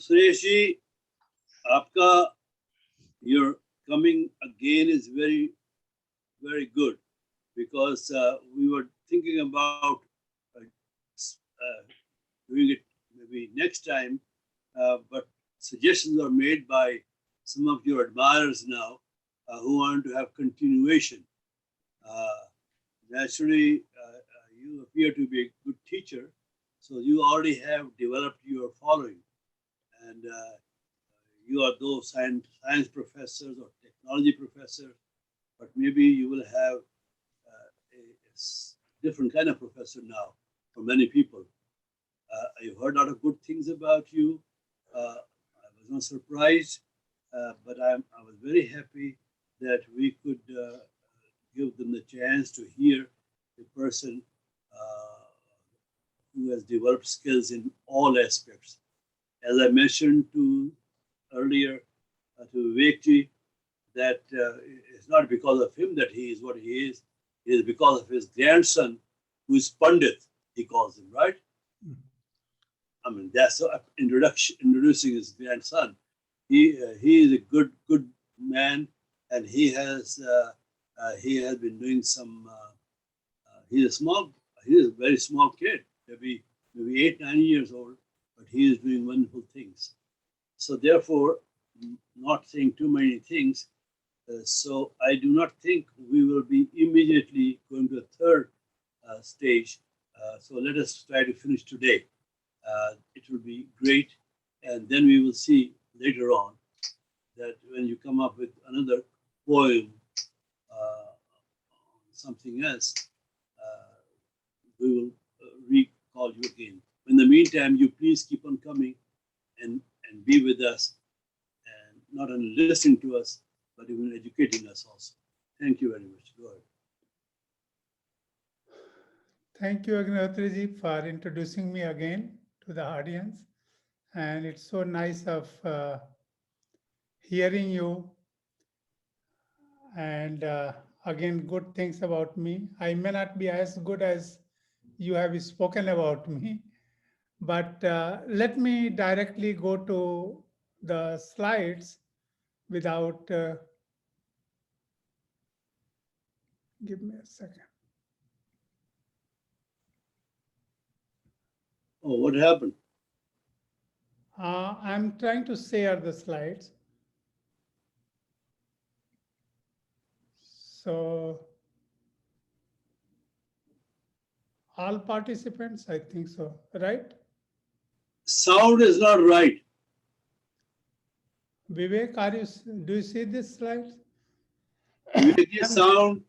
सुरेश जी, आपका your coming again is very good because we were thinking about uh, uh, doing it maybe next time, but suggestions are made by some of your admirers now who want to have continuation. Uh, Naturally, you appear to be a good teacher, so you already have developed your following, and you are those science professors or technology professors, but maybe you will have different kind of professor now for many people. I've heard a lot of good things about you. I was not surprised, but I was very happy that we could give them the chance to hear a person uh, who has developed skills in all aspects. As I mentioned to earlier to Vivekji, that it's not because of him that he is what he is. It is because of his grandson, who is Pandit, he calls him, right? I mean, that's introducing his grandson. He is a good man, and he has been doing some. He's a small, he is a very small kid, maybe 8 9 years old, but he is doing wonderful things. So therefore, not saying too many things. So I do not think we will be immediately going to a third stage. So let us try to finish today. It will be great, and then we will see later on that when you come up with another poem, something else, we will recall you again. In the meantime, you please keep on coming and be with us, and not only listening to us, but even educating us also. Thank you very much. Go ahead. Thank you, Agnihotriji, for introducing me again to the audience. And it's so nice of hearing you and again, good things about me. I may not be as good as you have spoken about me, but let me directly go to the slides without, give me a second. Oh, what happened? I'm trying to share the slides. So all participants, I think so, right? Sound is not right. Vivek, do you see this slide? Vivek, sound.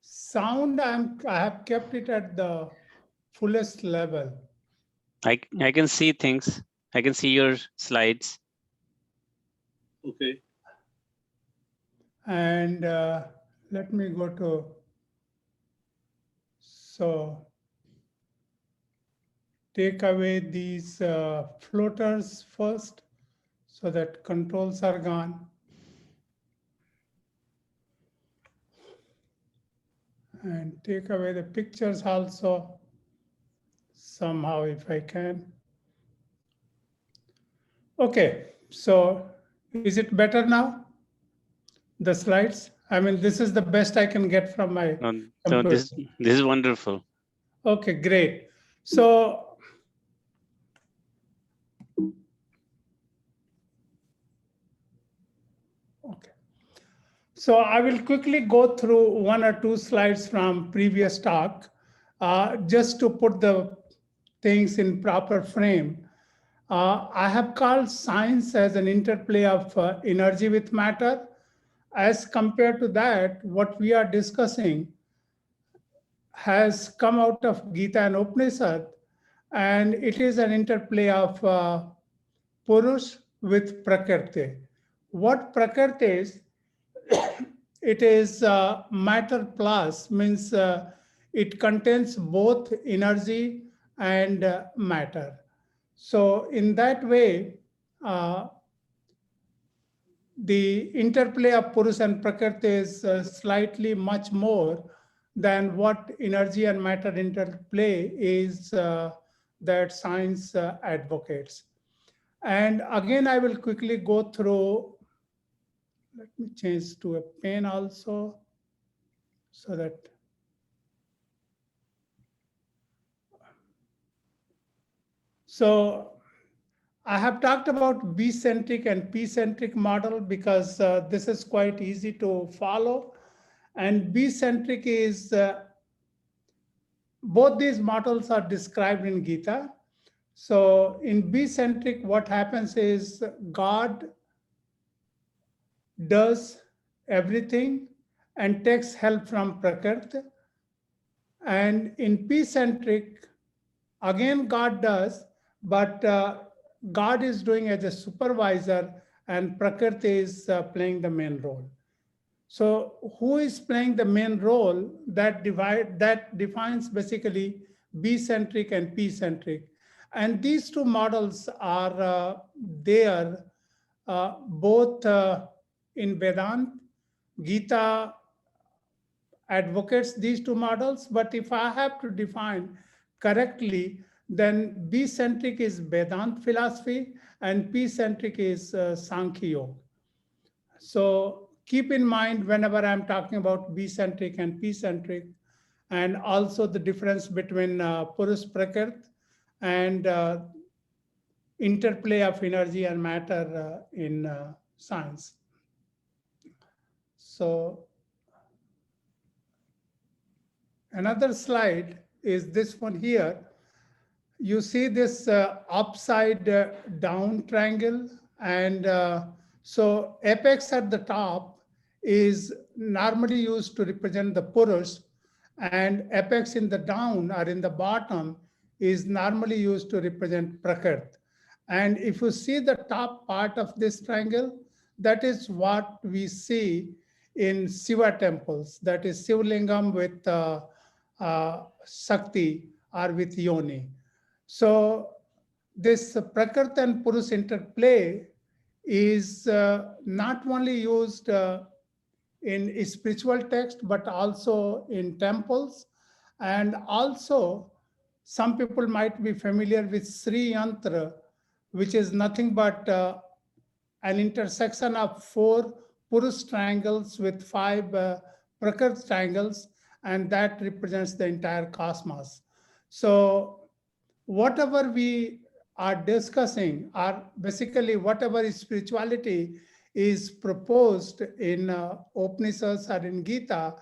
Sound, I have kept it at the fullest level. I can see things. I can see your slides. Okay. And let me go to, so take away these floaters first so that controls are gone. And take away the pictures also somehow if I can. Okay, so is it better now? The slides? I mean, this is the best I can get from my So computer. this is wonderful. Okay, great. So okay. So I will quickly go through one or two slides from previous talk, just to put the things in proper frame. I have called science as an interplay of energy with matter. As compared to that, what we are discussing has come out of Gita and Upanishad, and it is an interplay of Purush with Prakriti. What Prakriti is, it is matter plus, means it contains both energy and matter. So in that way, the interplay of Purush and Prakriti is slightly much more than what energy and matter interplay is that science advocates. And again, I will quickly go through. Let me change to a pen also, so that. So I have talked about B-centric and P-centric model because this is quite easy to follow. And B-centric is, both these models are described in Gita. So in B-centric, what happens is God does everything and takes help from Prakriti. And in P-centric, again, God does, but God is doing as a supervisor and Prakriti is playing the main role. So who is playing the main role, that defines basically B-centric and P-centric. And these two models are there both in Vedanta. Gita advocates these two models, but if I have to define correctly, then B-centric is Vedanta philosophy and P-centric is Sankhya Yoga. So keep in mind whenever I'm talking about B-centric and P-centric, and also the difference between Purush Prakriti and interplay of energy and matter in science. So another slide is this one here. You see this upside down triangle, and so apex at the top is normally used to represent the Purush, and apex in the down or in the bottom is normally used to represent Prakriti. And if you see the top part of this triangle, that is what we see in Shiva temples. That is Shivlingam with Shakti or with Yoni. So this Prakriti and Purush interplay is not only used in spiritual text, but also in temples. And also, some people might be familiar with Sri Yantra, which is nothing but an intersection of 4 Purush triangles with 5 Prakriti triangles, and that represents the entire cosmos. So whatever we are discussing, are basically whatever spirituality is proposed in Upanishads or in Gita,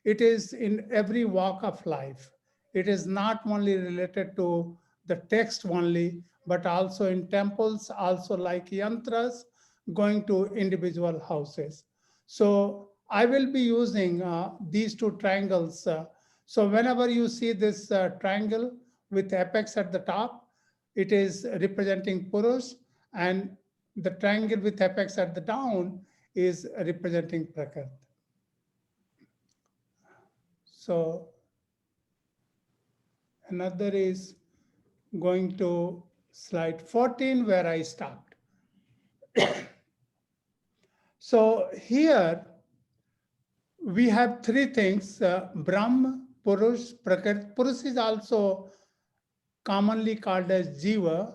it is in every walk of life. It is not only related to the text only, but also in temples, also like yantras, going to individual houses. So I will be using these 2 triangles. So whenever you see this triangle with apex at the top, it is representing Purush, and the triangle with apex at the down is representing Prakriti. So another is going to slide 14 where I stopped. So here we have 3 things, Brahma, Purush, Prakriti. Purush is also commonly called as Jiva.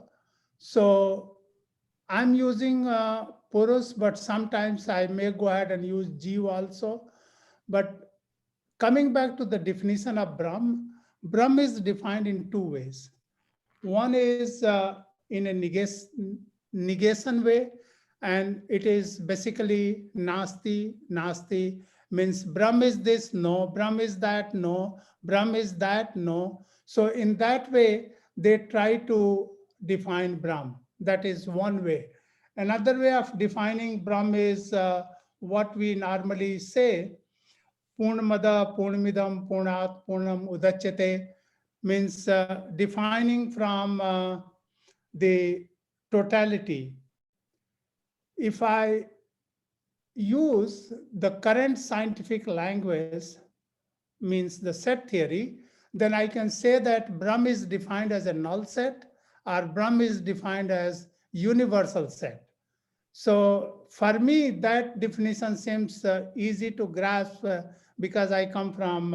So I'm using Purush, but sometimes I may go ahead and use Jiva also. But coming back to the definition of Brahma, Brahma is defined in 2 ways. One is in a negation way, and it is basically Nasti. Nasti means Brahma is this, no. Brahma is that, no. Brahma is that, no. So in that way, they try to define Brahma. That is one way. Another way of defining Brahma is what we normally say, Purnamada, Purnamidam, Purnat, Purnam Udachyate, means defining from the totality. If I use the current scientific language, means the set theory, then I can say that Brahma is defined as a null set, or Brahma is defined as universal set. So for me, that definition seems easy to grasp because I come from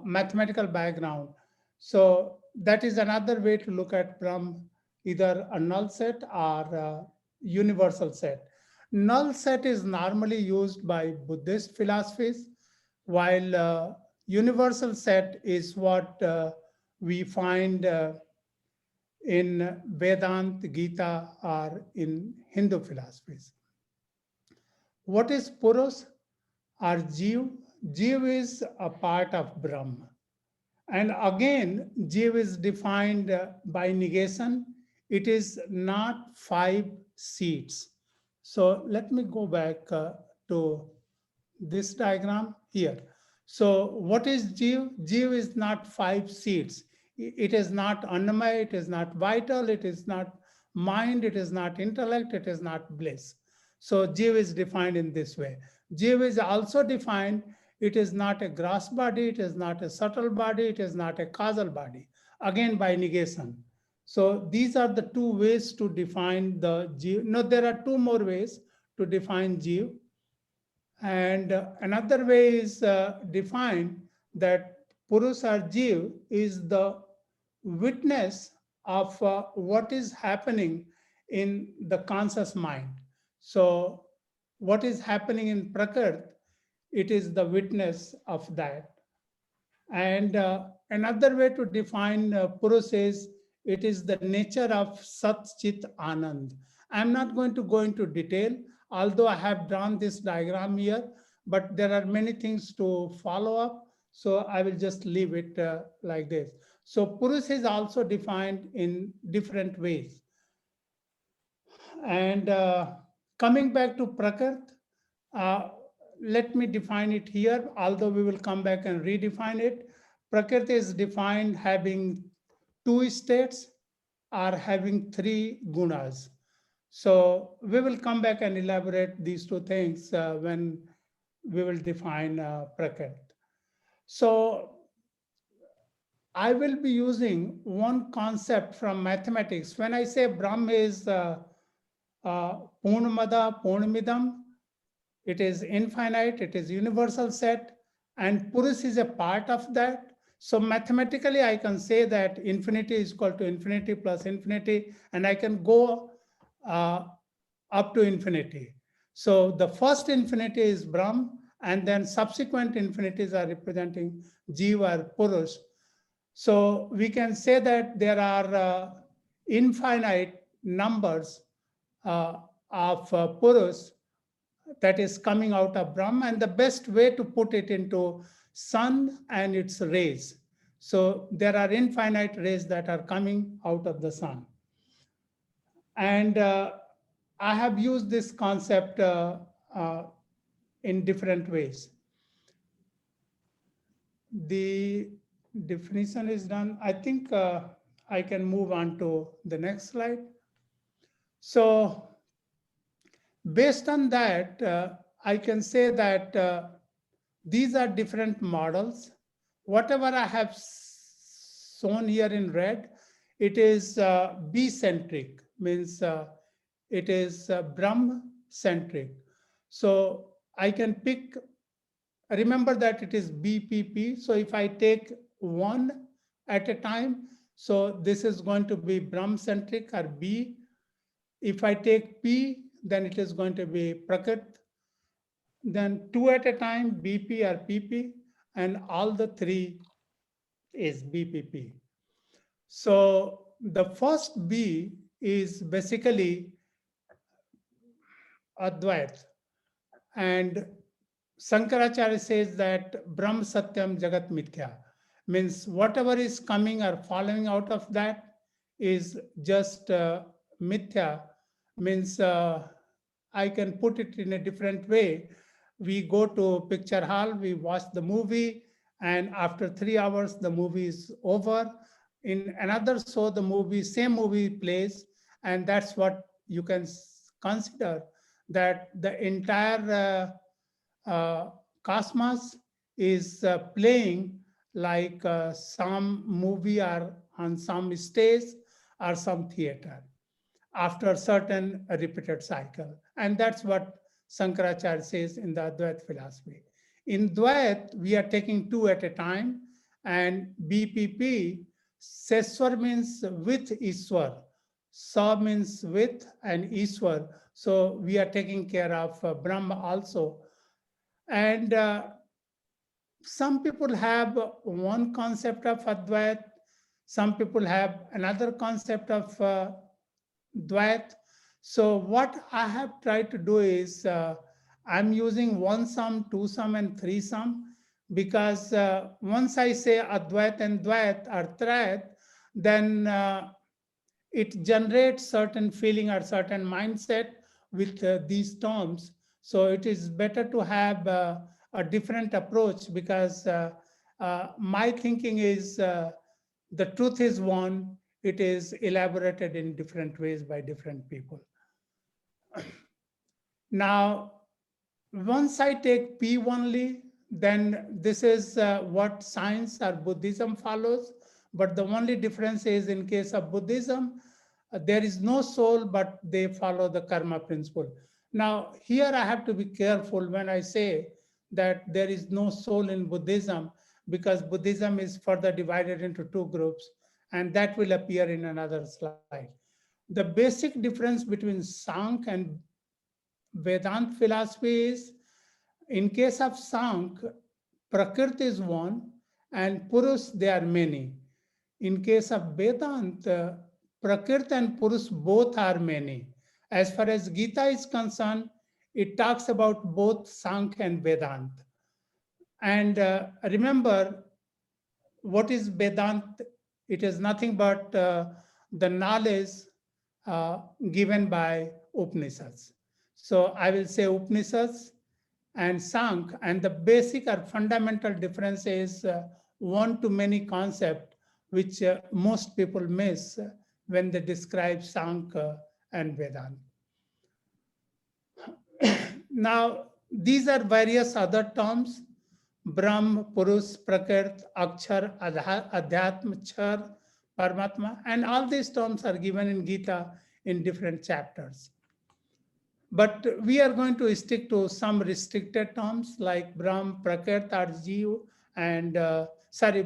mathematical background. So that is another way to look at Brahma, either a null set or a universal set. Null set is normally used by Buddhist philosophies, while universal set is what we find in Vedanta, Gita, or in Hindu philosophies. What is Purus or Jiv? Jiv is a part of Brahma. And again, Jiv is defined by negation. It is not 5 seats. So let me go back to this diagram here. So what is Jiv? Jiv is not 5 seats. It is not Annamaya, it is not vital, it is not mind, it is not intellect, it is not bliss. So Jiv is defined in this way. Jiv is also defined, it is not a gross body, it is not a subtle body, it is not a causal body, again by negation. So these are the 2 ways to define the Jiv. No, there are 2 more ways to define Jiv. And another way is defined that Purus or Jiv is the witness of what is happening in the conscious mind. So what is happening in Prakriti, it is the witness of that. And another way to define Purus is it is the nature of Sat Chit Anand. I'm not going to go into detail, although I have drawn this diagram here, but there are many things to follow up. So I will just leave it like this. So Purus is also defined in different ways. And coming back to Prakriti, let me define it here, although we will come back and redefine it. Prakriti is defined having 2 states or having 3 gunas. So we will come back and elaborate these 2 things when we will define Prakriti. So I will be using one concept from mathematics. When I say Brahm is Purnamada Purnamidam, it is infinite, it is universal set, and Purus is a part of that. So mathematically, I can say that infinity is equal to infinity plus infinity, and I can go up to infinity. So the first infinity is Brahm, and then subsequent infinities are representing Jiva or Purus. So we can say that there are infinite numbers of Purus that is coming out of Brahma, and the best way to put it into sun and its rays. So there are infinite rays that are coming out of the sun. And I have used this concept in different ways. The definition is done. I think I can move on to the next slide. So based on that, I can say that these are different models. Whatever I have shown here in red, it is B-centric, means it is Brahm-centric. So I can pick, remember that it is BPP. So if I take 1 at a time, so this is going to be Brahm-centric or B. If I take P, then it is going to be Prakriti. Then 2 at a time, BP or PP, and all the 3 is BPP. So the first B is basically Advait. And Shankaracharya says that Brahm Satyam Jagat Mithya, means whatever is coming or following out of that is just Mithya, means I can put it in a different way. We go to picture hall, we watch the movie, and after 3 hours, the movie is over. In another show, the movie, same movie plays, and that's what you can consider that the entire cosmos is playing like some movie or on some stage or some theater after a certain repeated cycle. And that's what Shankaracharya says in the Advaita philosophy. In Dvaita, we are taking 2 at a time, and BPP, Seswar means with Iswar. Sa means with, and Ishwar. So we are taking care of Brahma also. And some people have one concept of Advait, some people have another concept of Dvait. So what I have tried to do is I'm using one sum, two sum, and three sum, because once I say Advait and Dvait or Trayat, then it generates certain feeling or certain mindset with these terms. So it is better to have a different approach, because my thinking is the truth is one, it is elaborated in different ways by different people. Now, once I take P only, then this is what science or Buddhism follows. But the only difference is, in case of Buddhism, there is no soul, but they follow the karma principle. Now, here I have to be careful when I say that there is no soul in Buddhism, because Buddhism is further divided into two groups, and that will appear in another slide. The basic difference between Sankhya and Vedant philosophy is, in case of Sankhya, Prakriti is one and Purus, they are many. In case of Vedanta, Prakriti and Purus both are many. As far as Gita is concerned, it talks about both Sankhya and Vedanta. And remember, what is Vedanta? It is nothing but the knowledge given by Upanishads. So I will say Upanishads and Sankhya, and the basic or fundamental difference is one-to-many concept, which most people miss when they describe Sankhya and Vedanta. Now, these are various other terms: Brahm, Purus, Prakrit, Akshar, Adhyatma, Char, Paramatma, and all these terms are given in Gita in different chapters. But we are going to stick to some restricted terms like Brahm, Prakrit, or Jiv, and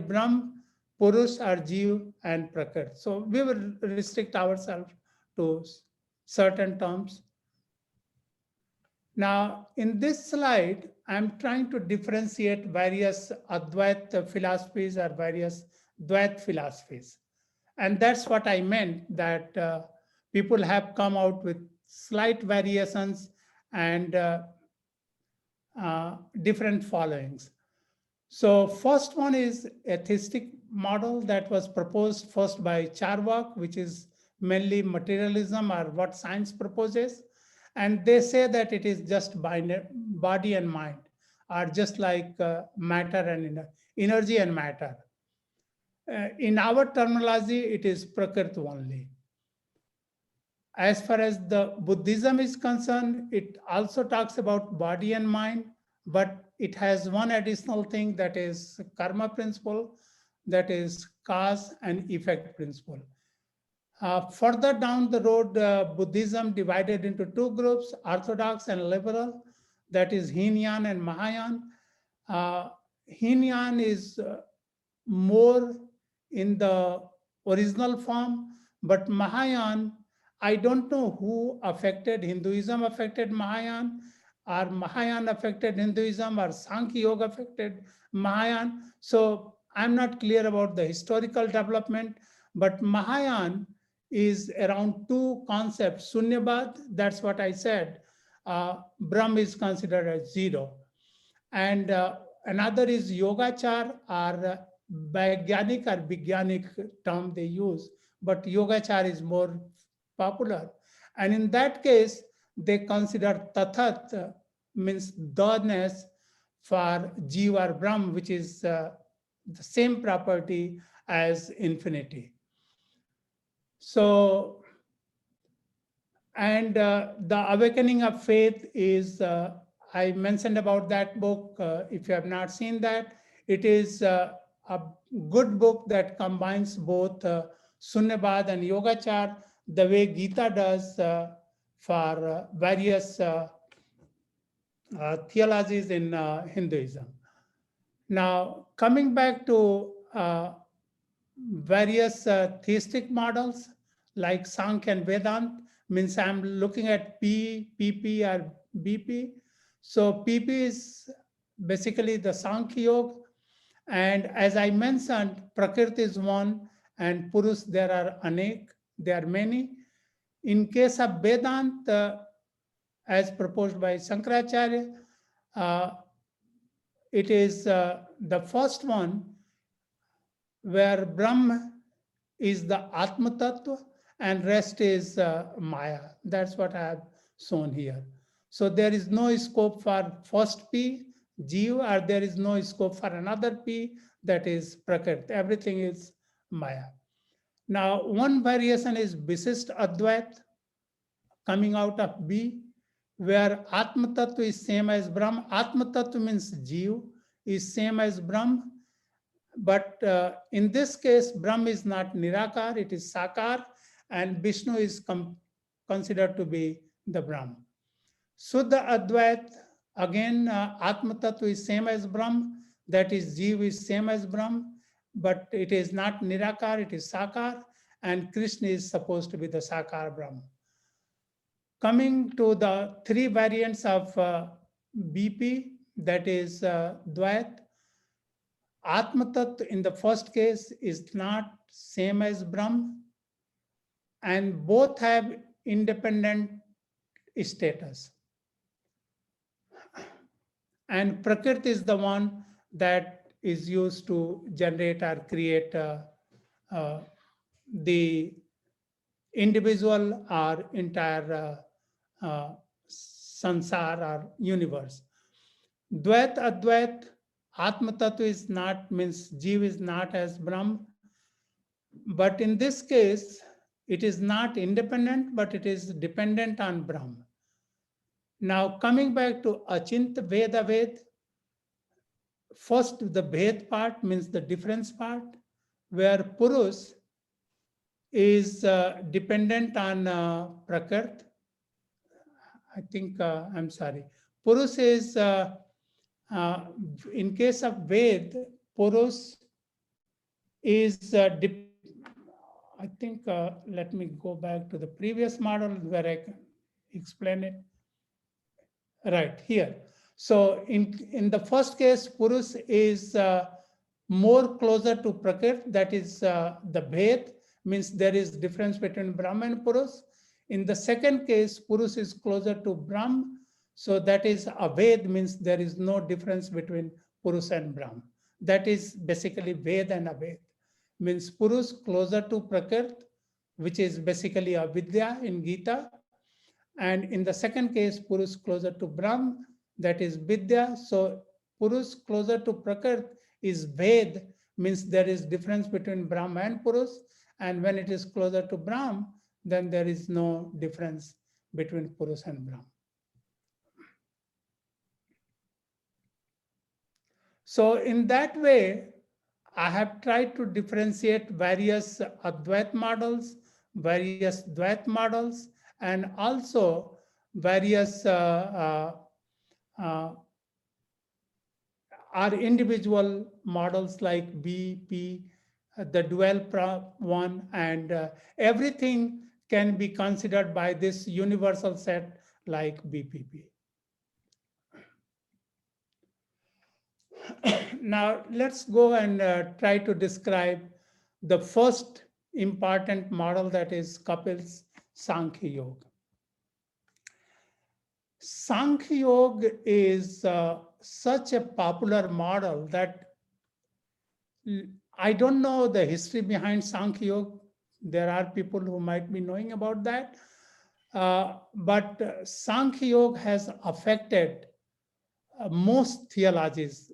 Brahm, Purus, or Jiv, and Prakrit. So we will restrict ourselves to certain terms. Now, in this slide, I'm trying to differentiate various Advait philosophies or various Dvait philosophies. And that's what I meant, that people have come out with slight variations and different followings. So first one is a theistic model that was proposed first by Charvak, which is mainly materialism or what science proposes. And they say that it is just body and mind, are just like matter and energy and matter. In our terminology, it is Prakriti only. As far as the Buddhism is concerned, it also talks about body and mind, but it has one additional thing, that is karma principle, that is cause and effect principle. Further down the road, Buddhism divided into two groups, Orthodox and liberal, that is Hinayan and Mahayana. Hinayan is more in the original form, but Mahayana, I don't know who affected Hinduism, affected Mahayana, or Mahayana affected Hinduism, or Sankhya Yoga affected Mahayana. So I'm not clear about the historical development, but Mahayana is around two concepts. Sunyabad, that's what I said. Brahm is considered as zero. And another is Yogachar, or Vaigyanik or Vigyanik term they use, but Yogachar is more popular. And in that case, they consider Tathat, means the-ness, for Jiva or Brahm, which is the same property as infinity. So, and the Awakening of Faith is, I mentioned about that book. If you have not seen that, it is a good book that combines both Sunyabad and Yogachar, the way Gita does for various theologies in Hinduism. Now, coming back to various theistic models, like Sankhya and Vedanta, means I'm looking at P, PP, or BP. So PP is basically the Sankhya Yoga. And as I mentioned, Prakriti is one, and Purus, there are anek, there are many. In case of Vedanta, as proposed by Shankaracharya, it is the first one where Brahma is the Atma Tattva and rest is Maya. That's what I have shown here. So there is no scope for first P, Jiva, or there is no scope for another P, that is Prakriti. Everything is Maya. Now, one variation is Visisht Advait coming out of B, where Atma Tattva is same as Brahma. Atma Tattva means Jiva is same as Brahma. But in this case, Brahma is not Nirakar, it is Sakar, and Vishnu is considered to be the Brahma. Suddha Advait, again, Atma Tattva is same as Brahma, that is Jiva is same as Brahma, but it is not Nirakar, it is Sakar, and Krishna is supposed to be the Sakar Brahma. Coming to the three variants of BP, that is Dvait, Atma Tattva in the first case is not same as Brahma, and both have independent status. And Prakriti is the one that is used to generate or create the individual or entire sansar or universe. Dvait Advait, Atma Tattva is not, means Jiva is not as Brahma, but in this case, it is not independent, but it is dependent on Brahma. Now, coming back to Achintya Veda Ved, first the Bhed part means the difference part, where Purus is dependent on Prakriti. I think, I'm sorry. Purus is, in case of Ved, Purus is, I think, let me go back to the previous model where I can explain it. Right here. So in the first case, Purus is more closer to Prakriti, that is the Bhed, means there is difference between Brahma and Purus. In the second case, Purus is closer to Brahma, so that is Aved, means there is no difference between Purus and Brahma. That is basically Ved and Aved. Means Purus closer to Prakriti, which is basically Avidya in Gita. And in the second case, Purus closer to Brahma, that is Vidya. So Purus closer to Prakriti is Ved, means there is difference between Brahma and Purus. And when it is closer to Brahma, then there is no difference between Purus and Brahma. So in that way, I have tried to differentiate various Advait models, various Dvait models, and also various are individual models like B, P, the dual one, and everything can be considered by this universal set like BPP. Now let's go and try to describe the first important model, that is Kapil's Sankhya Yoga. Sankhya Yoga is such a popular model that I don't know the history behind Sankhya Yoga. There are people who might be knowing about that. But Sankhya Yoga has affected most theologies.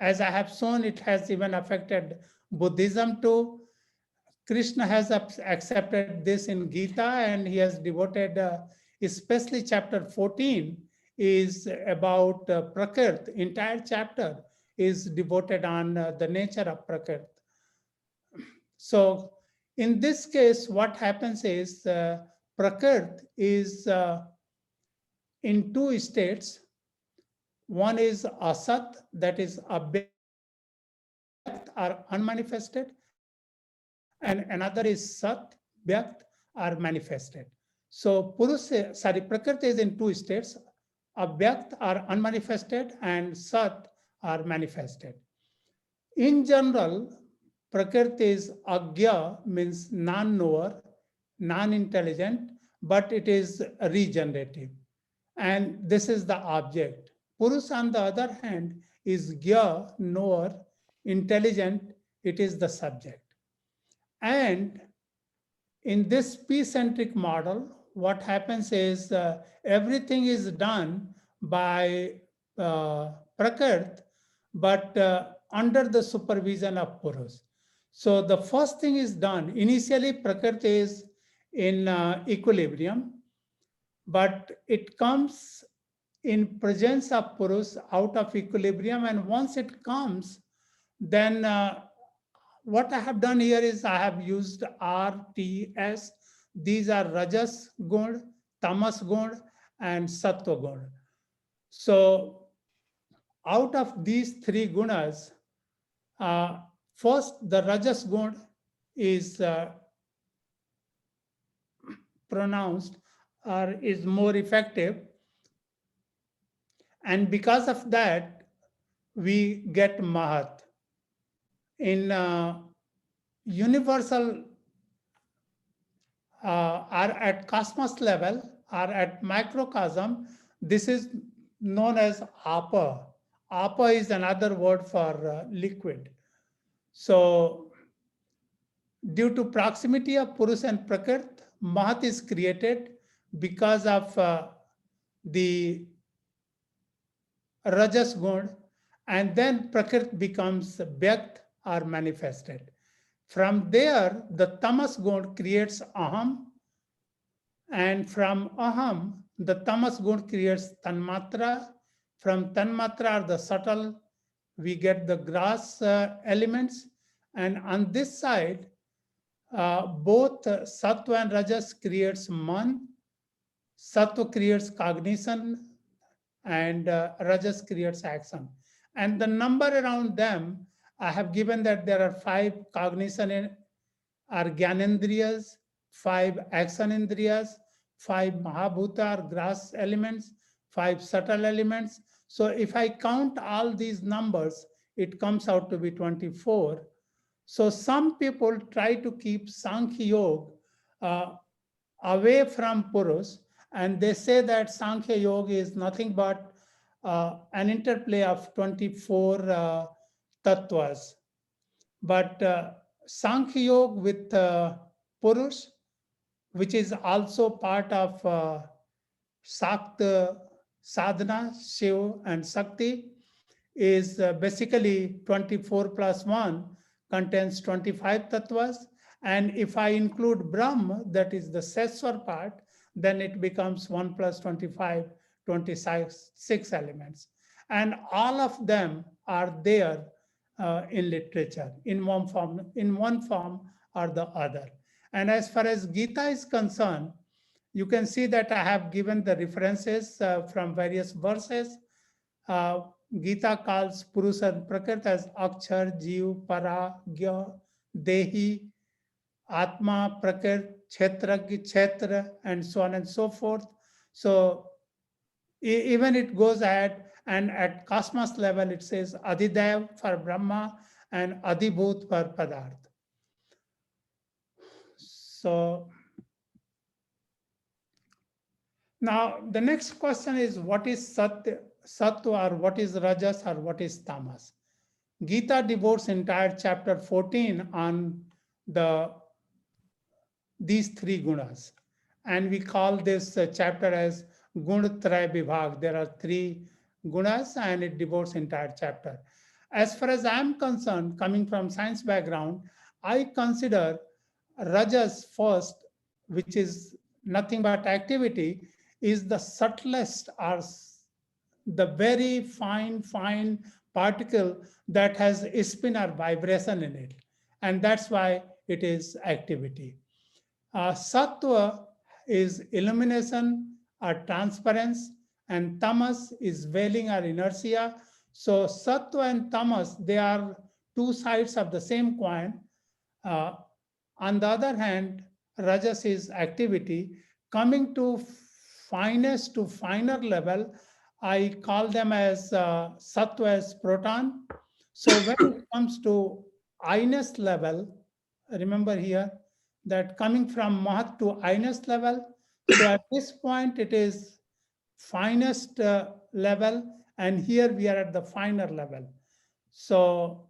As I have shown, it has even affected Buddhism too. Krishna has accepted this in Gita, and he has devoted, especially chapter 14 is about Prakriti. Entire chapter is devoted on the nature of Prakriti. So in this case, what happens is Prakriti is in two states. One is Asat, that is Abhyakt or unmanifested, and another is Sat, Vyakt are manifested. So Prakriti is in two states, Avyakt are unmanifested and Sat are manifested. In general, Prakriti is Agya, means non-knower, non-intelligent, but it is regenerative. And this is the object. Purus, on the other hand, is Gya, knower, intelligent, it is the subject. And in this P-centric model, what happens is everything is done by Prakrit, but under the supervision of Purus. So the first thing is done. Initially, Prakriti is in equilibrium, but it comes in presence of Purus out of equilibrium. And once it comes, then what I have done here is I have used RTS. These are Rajas Gun, Tamas Gun, and Sattva Gun. So out of these three gunas, first the Rajas Gun is pronounced or is more effective. And because of that, we get Mahat. In universal or at cosmos level or at microcosm, this is known as Apa. Apa is another word for liquid. So due to proximity of Purus and Prakrit, Mahat is created because of the Rajas Gun, and then Prakrit becomes Vyakt or manifested. From there, the Tamas Gun creates Aham, and from Aham, the Tamas Gun creates Tanmatra. From Tanmatra, or the subtle, we get the grass elements. And on this side, both Sattva and Rajas creates Man, Sattva creates cognition, and Rajas creates action. And the number around them, I have given that there are 5 cognition or Gyanendriyas, 5 action indriyas, 5 Mahabhuta or grass elements, 5 subtle elements. So if I count all these numbers, it comes out to be 24. So some people try to keep Sankhya Yoga away from Purus, and they say that Sankhya Yoga is nothing but an interplay of 24 tattvas. But Sankhya Yoga with Purus, which is also part of Sakta Sadhana, Shiva, and Shakti, is basically 24 plus 1 contains 25 tattvas. And if I include Brahma, that is the Seswar part, then it becomes 1 plus 25, 26 elements. And all of them are there in literature in one form or the other. And as far as Gita is concerned, you can see that I have given the references from various verses. Gita calls Purus and Prakrit as Akshar, Jiv, Para, Gya, Dehi, Atma, Prakrit, Kshetragya, Kshetra, and so on and so forth. So even it goes ahead, and at cosmos level, it says Adidev for Brahma and Adibhut for Padarth. So now the next question is, what is Sattva, or what is Rajas, or what is Tamas? Gita devotes entire chapter 14 on these 3 gunas. And we call this chapter as Guntraya Vibhag. There are 3 gunas, and it devotes entire chapter. As far as I'm concerned, coming from science background, I consider Rajas first, which is nothing but activity, is the subtlest or the very fine particle that has a spin or vibration in it. And that's why it is activity. Sattva is illumination or transparency, and tamas is veiling or inertia. So sattva and tamas, they are 2 sides of the same coin. On the other hand, Rajas is activity. Coming to finest to finer level, I call them as sattva as proton. So when it comes to inest level, remember here that coming from mahat to inest level, so at this point it is finest level, and here we are at the finer level. So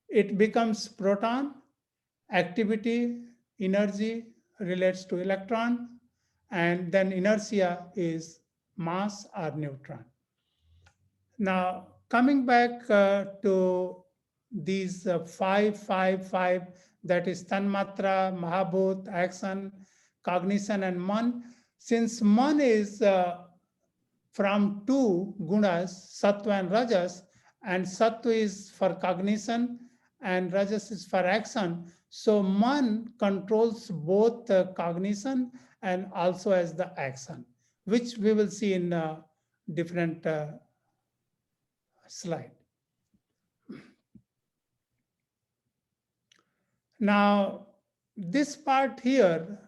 it becomes proton, activity, energy relates to electron, and then inertia is mass or neutron. Now, coming back to these 5, that is Tanmatra, Mahabhut, action, cognition, and Man. Since Man is from two gunas, Sattva and Rajas, and Sattva is for cognition and Rajas is for action. So Man controls both the cognition and also as the action, which we will see in different slide. Now, this part here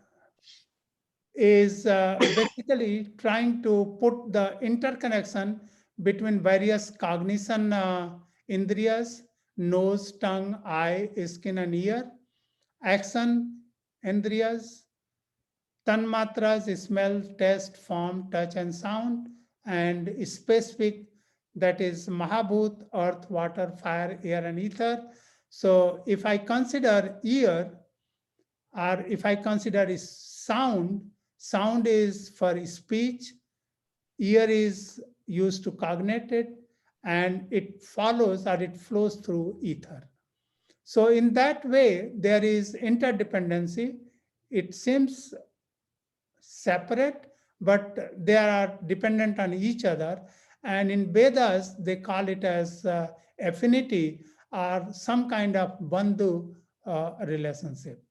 is basically trying to put the interconnection between various cognition indriyas, nose, tongue, eye, skin, and ear, action indriyas, tanmatras, smell, taste, form, touch, and sound, and specific, that is Mahabhut, earth, water, fire, air, and ether. So if I consider ear, or if I consider sound, sound is for speech, ear is used to cognate it, and it follows or it flows through ether. So in that way, there is interdependency. It seems separate, but they are dependent on each other. And in Vedas, they call it as affinity or some kind of bandhu relationship.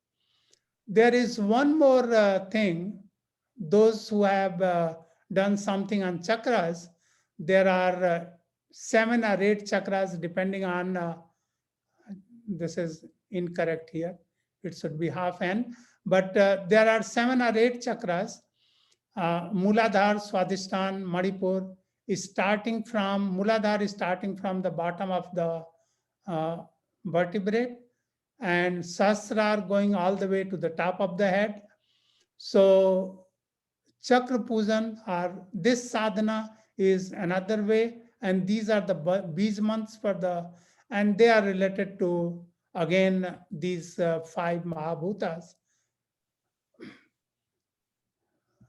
There is one more thing. Those who have done something on chakras, there are 7 or 8 chakras depending on, this is incorrect here. It should be half n, but there are 7 or 8 chakras. Muladhara, Swadhisthana, Manipur is starting from, Muladhara is starting from the bottom of the vertebrate, and Sahasrara going all the way to the top of the head. So Chakra Pujan or this sadhana is another way, and these are the Bij months for the, and they are related to again these 5 Mahabhutas.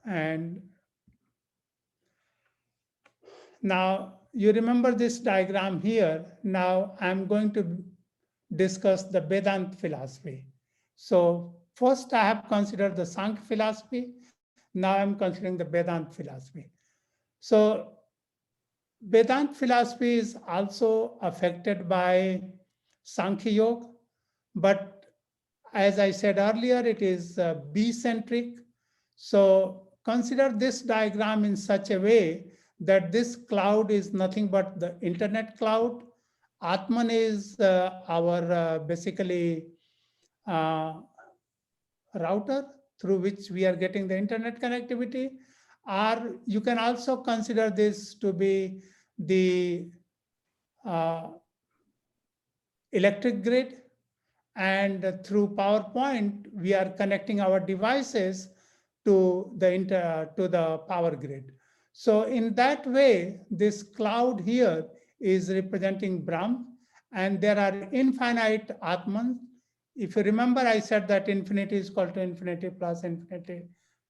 And now you remember this diagram here. Now I'm going to discuss the Vedanta philosophy. So first I have considered the Sankhya philosophy. Now I'm considering the Vedanta philosophy. So Vedanta philosophy is also affected by Sankhya Yoga, but as I said earlier, it is B-centric. So consider this diagram in such a way that this cloud is nothing but the internet cloud. Atman is our basically router through which we are getting the internet connectivity. Or you can also consider this to be the electric grid, and through PowerPoint we are connecting our devices to the power grid. So in that way, this cloud here is representing Brahm, and there are infinite Atman. If you remember, I said that infinity is equal to infinity plus infinity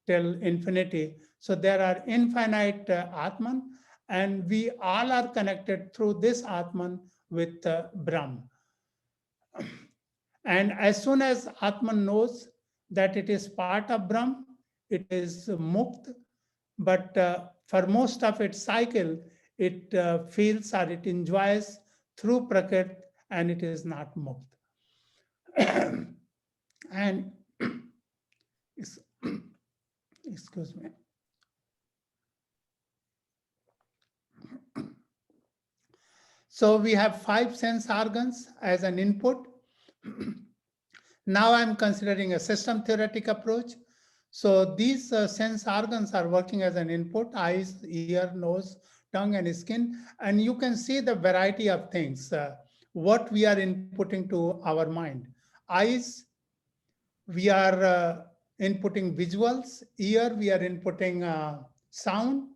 till infinity. So there are infinite Atman, and we all are connected through this Atman with Brahm. And as soon as Atman knows that it is part of Brahm, it is Mukt. But for most of its cycle, it feels or it enjoys through Prakrit, and it is not Mukt. And excuse me. So we have 5 sense organs as an input. Now I'm considering a system theoretic approach. So these sense organs are working as an input: eyes, ear, nose, tongue, and skin. And you can see the variety of things, what we are inputting to our mind. Eyes, we are inputting visuals. Ear, we are inputting sound.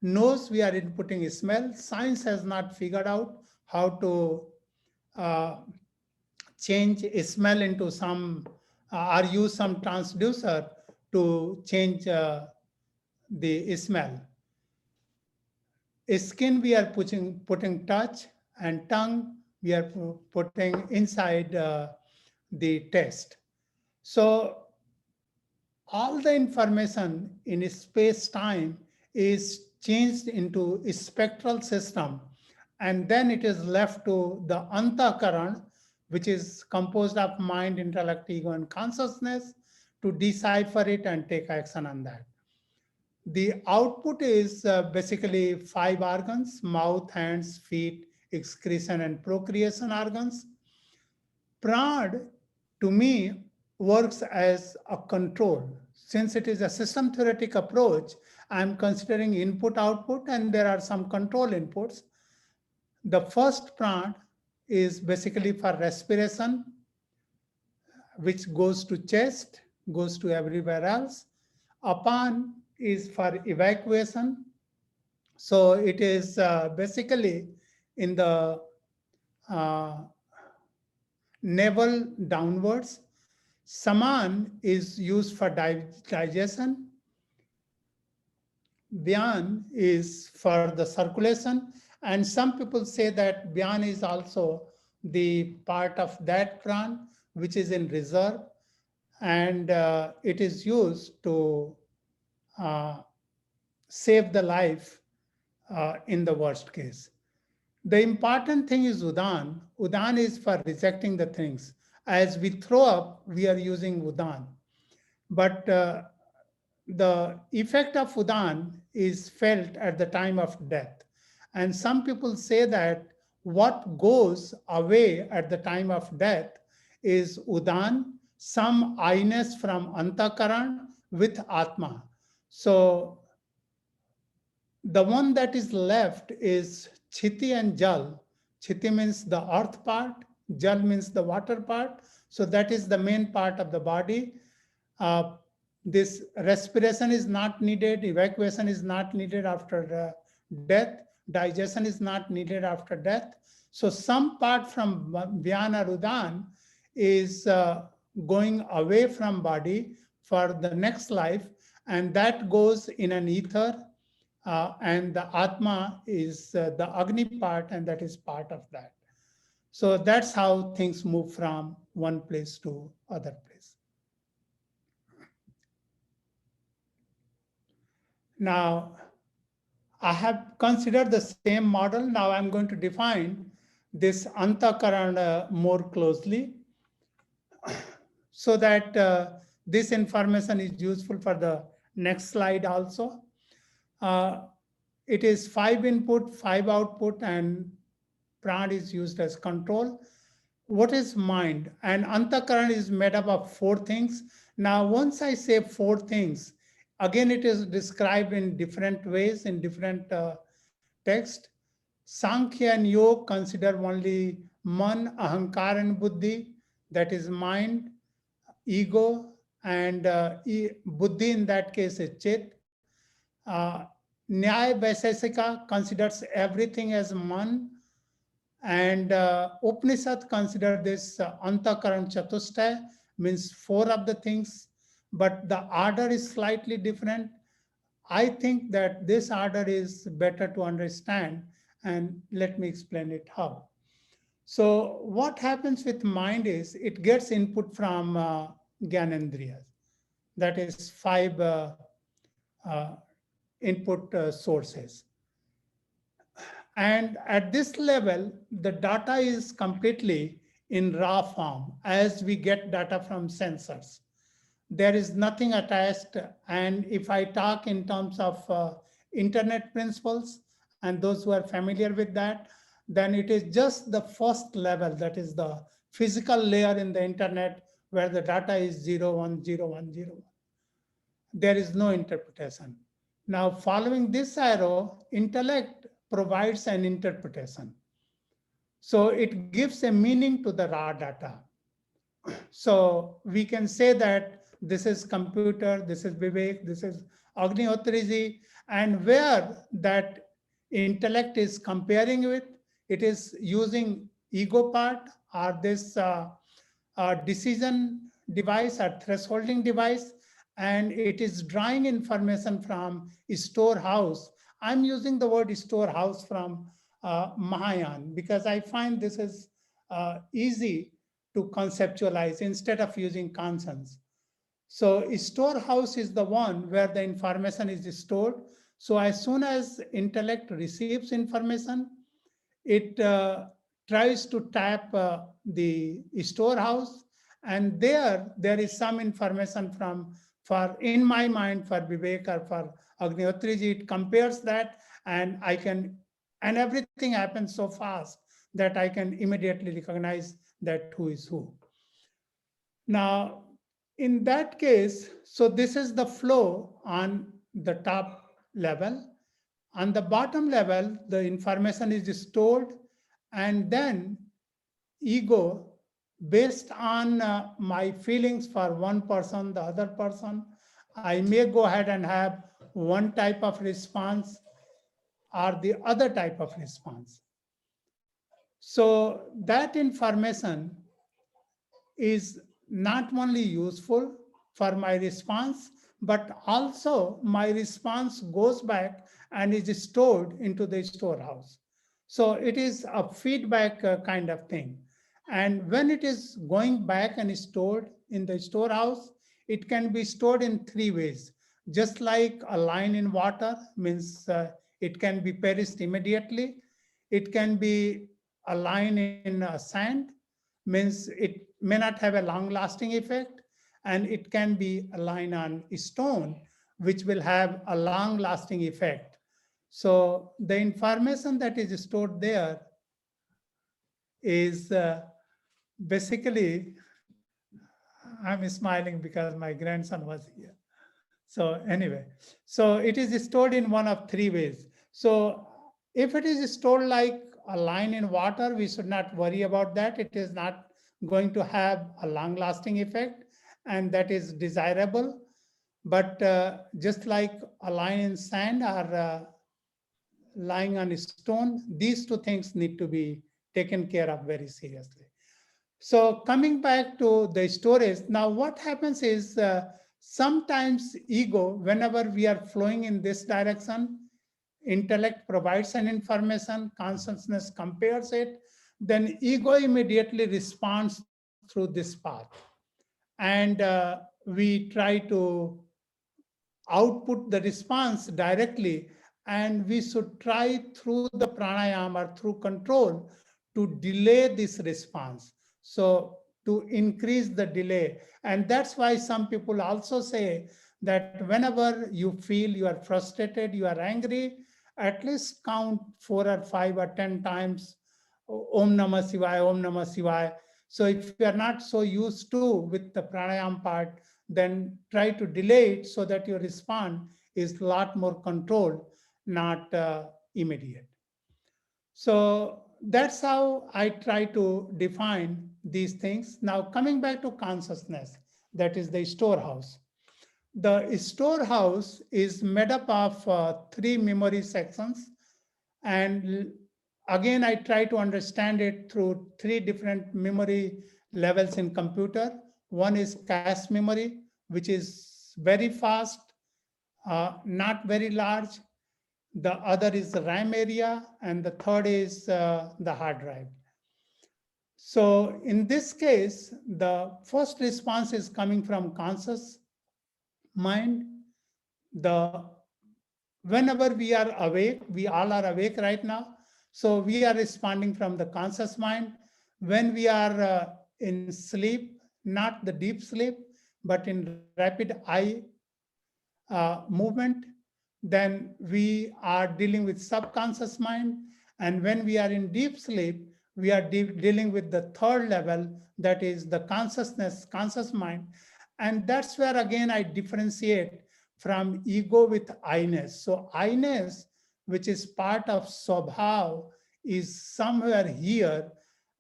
Nose, we are inputting smell. Science has not figured out how to uh, change smell into some or use some transducer to change the smell. Skin, we are putting touch, and tongue, we are putting inside the taste. So all the information in space-time is changed into a spectral system, and then it is left to the antakaran, which is composed of mind, intellect, ego, and consciousness, to decipher it and take action on that. The output is basically 5 organs: mouth, hands, feet, excretion, and procreation organs. Prad, to me, works as a control. Since it is a system theoretic approach, I'm considering input, output, and there are some control inputs. The first prad is basically for respiration, which goes to chest, goes to everywhere else. Apan is for evacuation. So it is basically in the navel downwards. Saman is used for digestion. Bhyan is for the circulation. And some people say that Bhyan is also the part of that pran, which is in reserve. And it is used to save the life in the worst case. The important thing is Udan. Udan is for rejecting the things. As we throw up, we are using Udan. But the effect of Udan is felt at the time of death. And some people say that what goes away at the time of death is Udan, some I-ness from Antakaran with Atma. So the one that is left is Chiti and Jal. Chiti means the earth part, Jal means the water part. So that is the main part of the body. This respiration is not needed, evacuation is not needed after death, digestion is not needed after death. So some part from Bhyan or Udan is going away from body for the next life, and that goes in an ether. And the Atma is the Agni part, and that is part of that. So that's how things move from one place to other place. Now, I have considered the same model. Now I'm going to define this Antakaran more closely so that this information is useful for the next slide also. It is 5 input, 5 output, and Pran is used as control. What is mind? And Antakaran is made up of 4 things. Now, once I say 4 things, again, it is described in different ways in different text. Sankhya and Yoga consider only Man, Ahankar, and Buddhi, that is mind, ego, and Buddhi in that case is Chit. Nyaya Vaisesika considers everything as Man, and Upanishad consider this Antakaran Chatushtaya, means 4 of the things, but the order is slightly different. I think that this order is better to understand, and let me explain it how. So what happens with mind is it gets input from Gyanendriyas, that is 5 input sources. And at this level, the data is completely in raw form as we get data from sensors. There is nothing attached. And if I talk in terms of internet principles, and those who are familiar with that, then it is just the first level, that is the physical layer in the internet, where the data is 0, 1, 0, 1, 0, 1. There is no interpretation. Now, following this arrow, intellect provides an interpretation. So it gives a meaning to the raw data. So we can say that this is computer, this is Vivek, this is Agnihotriji, and where that intellect is comparing with, it is using ego part or this decision device or thresholding device, and it is drawing information from storehouse. I'm using the word storehouse from Mahayana because I find this is easy to conceptualize instead of using conscience. So storehouse is the one where the information is stored. So as soon as intellect receives information, it tries to tap the storehouse, and there is some information from, for in my mind, for Vivek or for Agnihotriji, it compares that, and everything happens so fast that I can immediately recognize that who is who. Now, in that case, so this is the flow on the top level. On the bottom level, the information is stored, and then ego, based on my feelings for one person, the other person, I may go ahead and have one type of response or the other type of response. So that information is not only useful for my response, but also my response goes back and is stored into the storehouse. So it is a feedback kind of thing. And when it is going back and stored in the storehouse, it can be stored in three ways. Just like a line in water means it can be perished immediately. It can be a line in sand, means it may not have a long lasting effect, and it can be a line on stone, which will have a long lasting effect. So the information that is stored there is basically, I'm smiling because my grandson was here. So anyway, so it is stored in one of three ways. So if it is stored like a line in water, we should not worry about that. It is not going to have a long lasting effect, and that is desirable. But just like a line in sand or lying on a stone, these two things need to be taken care of very seriously. So coming back to the storage, now what happens is sometimes ego, whenever we are flowing in this direction, intellect provides an information, consciousness compares it, then ego immediately responds through this path. And we try to output the response directly, and we should try through the pranayama or through control to delay this response. So to increase the delay. And that's why some people also say that whenever you feel you are frustrated, you are angry, at least count 4 or 5 or 10 times Om Namah Shivaya, Om Namah Shivaya. So if you are not so used to with the pranayama part, then try to delay it so that your response is a lot more controlled, not immediate. So that's how I try to define these things. Now coming back to consciousness, that is the storehouse. The storehouse is made up of 3 memory sections, and again I try to understand it through 3 different memory levels in computer. One is cache memory, which is very fast, not very large. The other is the RAM area, and the third is the hard drive. So in this case, the first response is coming from conscious mind. Whenever we are awake, we all are awake right now. So we are responding from the conscious mind. When we are in sleep, not the deep sleep, but in rapid eye movement, then we are dealing with subconscious mind. And when we are in deep sleep, we are dealing with the third level, that is the consciousness, conscious mind. And that's where again I differentiate from ego with I-ness. So I-ness, which is part of Swabhav, is somewhere here.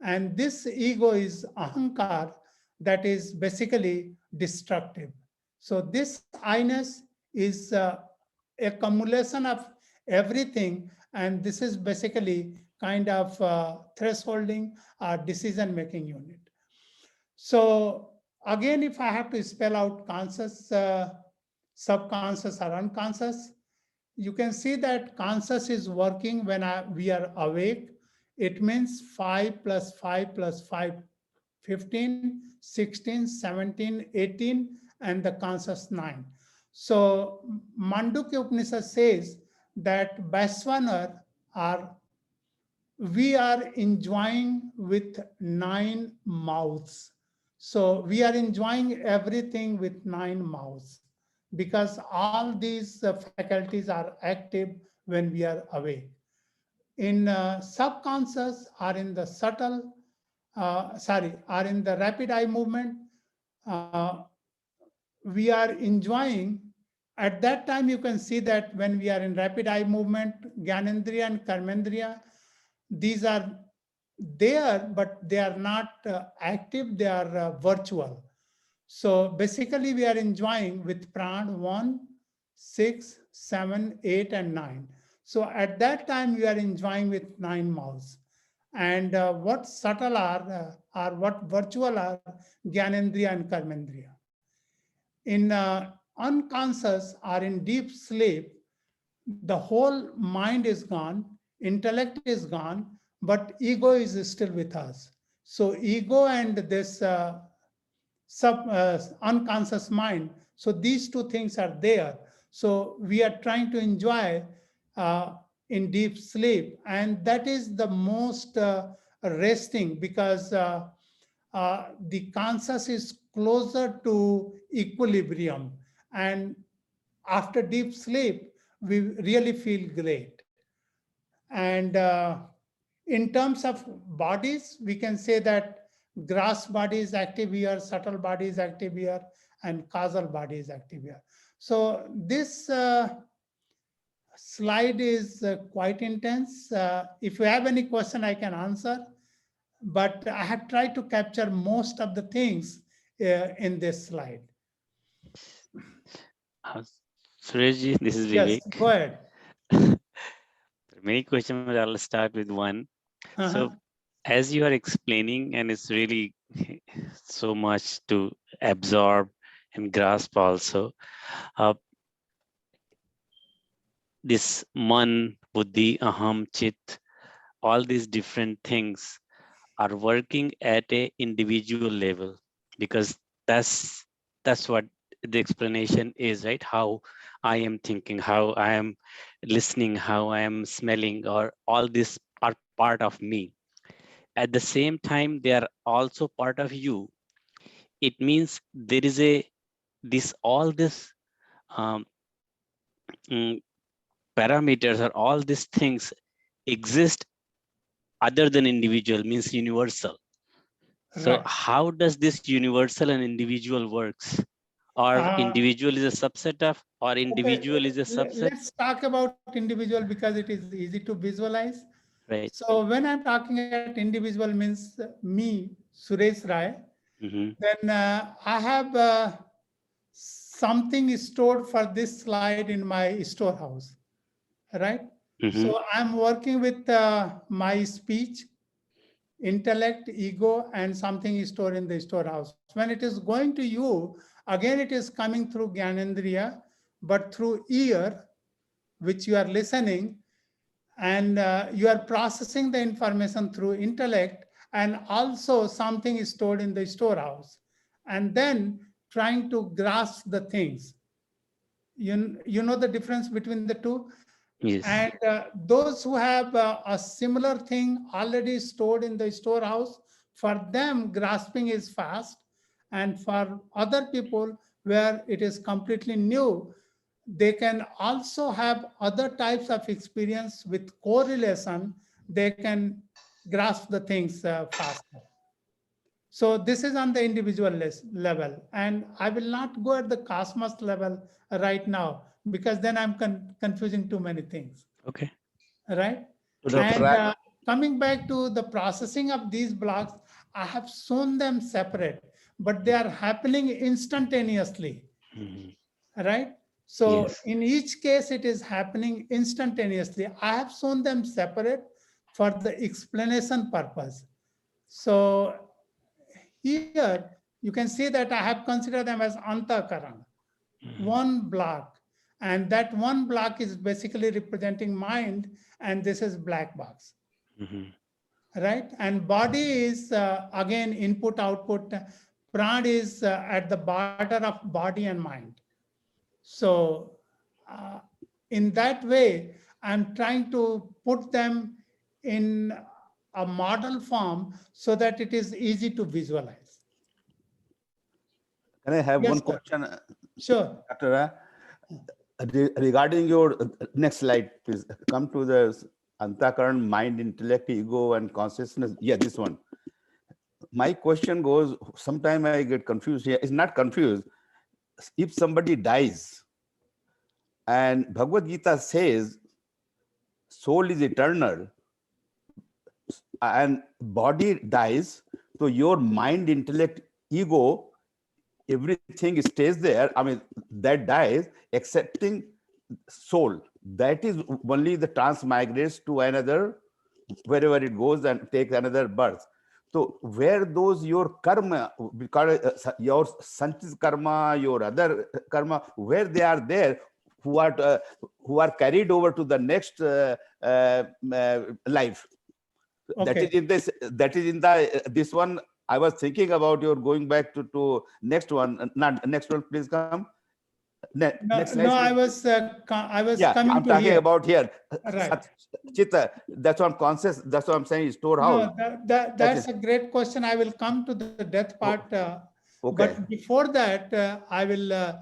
And this ego is ahankar, that is basically destructive. So this I-ness is accumulation of everything. And this is basically kind of thresholding or decision-making unit. So again, if I have to spell out conscious, subconscious or unconscious, you can see that conscious is working when we are awake. It means 5 plus 5 plus 5, 15, 16, 17, 18, and the conscious 9. So Mandukya Upanishad says that Vaishvanar are, we are enjoying with 9 mouths. So we are enjoying everything with 9 mouths because all these faculties are active when we are awake. In subconscious or in the subtle, are in the rapid eye movement, we are enjoying. At that time, you can see that when we are in rapid eye movement, Gyanendriya and Karmendriya, these are there, but they are not active, they are virtual. So basically, we are enjoying with Pran 1, 6, 7, 8, and 9. So at that time, we are enjoying with 9 mouths. And what subtle are what virtual are Gyanendriya and Karmendriya. In unconscious or in deep sleep, the whole mind is gone, intellect is gone, but ego is still with us. So ego and this unconscious mind, so these two things are there. So we are trying to enjoy in deep sleep, and that is the most resting because the conscious is closer to equilibrium, and after deep sleep we really feel great. And in terms of bodies, we can say that gross body is active here, subtle body is active here, and causal body is active here. So this slide is quite intense. If you have any question, I can answer, but I have tried to capture most of the things in this slide. Sureshji, this is Yes, Vivek. go ahead. Many questions, but I'll start with one. Uh-huh. So as you are explaining, and it's really so much to absorb and grasp also, this man, buddhi, aham, chit, all these different things are working at a individual level, because that's what the explanation is, right? How I am thinking, how I am listening, how I am smelling, or all these are part of me. At the same time, they are also part of you. It means there is all this parameters, or all these things exist other than individual, means universal. So Right. how does this universal and individual works? Or individual is a subset of, or individual is a subset? Let's talk about individual because it is easy to visualize. Right. So when I'm talking at individual means me, Suresh Rai, then I have something stored for this slide in my storehouse, right? So I'm working with my speech, intellect, ego, and something is stored in the storehouse. When it is going to you, again, it is coming through Gyanendriya, but through ear, which you are listening, and you are processing the information through intellect, and also something is stored in the storehouse, and then trying to grasp the things. You know the difference between the two? Yes. And those who have a similar thing already stored in the storehouse, for them grasping is fast. And for other people where it is completely new, they can also have other types of experience with correlation. They can grasp the things faster. So this is on the individual level, and I will not go at the cosmos level right now, because then I'm confusing too many things, Okay. right? So the And track, coming back to the processing of these blocks, I have shown them separate, but they are happening instantaneously, Mhm. right? So Yes. in each case, it is happening instantaneously. I have shown them separate for the explanation purpose. So here you can see that I have considered them as antakaran, Mhm. one block. And that one block is basically representing mind, and this is black box, Mhm. right? And body is again input output. Pran is at the border of body and mind. So uh, in that way, I'm trying to put them in a model form so that it is easy to visualize. can I have Yes, one sir. question, Sure. Dr. Regarding your next slide, please come to the Antakaran, mind, intellect, ego, and consciousness. Yeah, this one. My question goes, sometime I get confused here. It's not confused. If somebody dies, and Bhagavad Gita says soul is eternal and body dies, so your mind, intellect, ego, everything stays there. I mean, that dies, excepting soul. That is only the transmigrates to another, wherever it goes and takes another birth. So where those your karma, because your sanchit karma, your other karma, where they are there, who are carried over to the next life. That is Okay. in this. That is in the this one. I was thinking about your going back to next one. Not next one, please come. Next slide, No, I please. was Yeah, coming I'm to talking here. about here. Right. Chitta, that's what I'm conscious. That's what I'm saying. Storehouse. No, That that's is a great question. I will come to the death part. okay. But before that, I will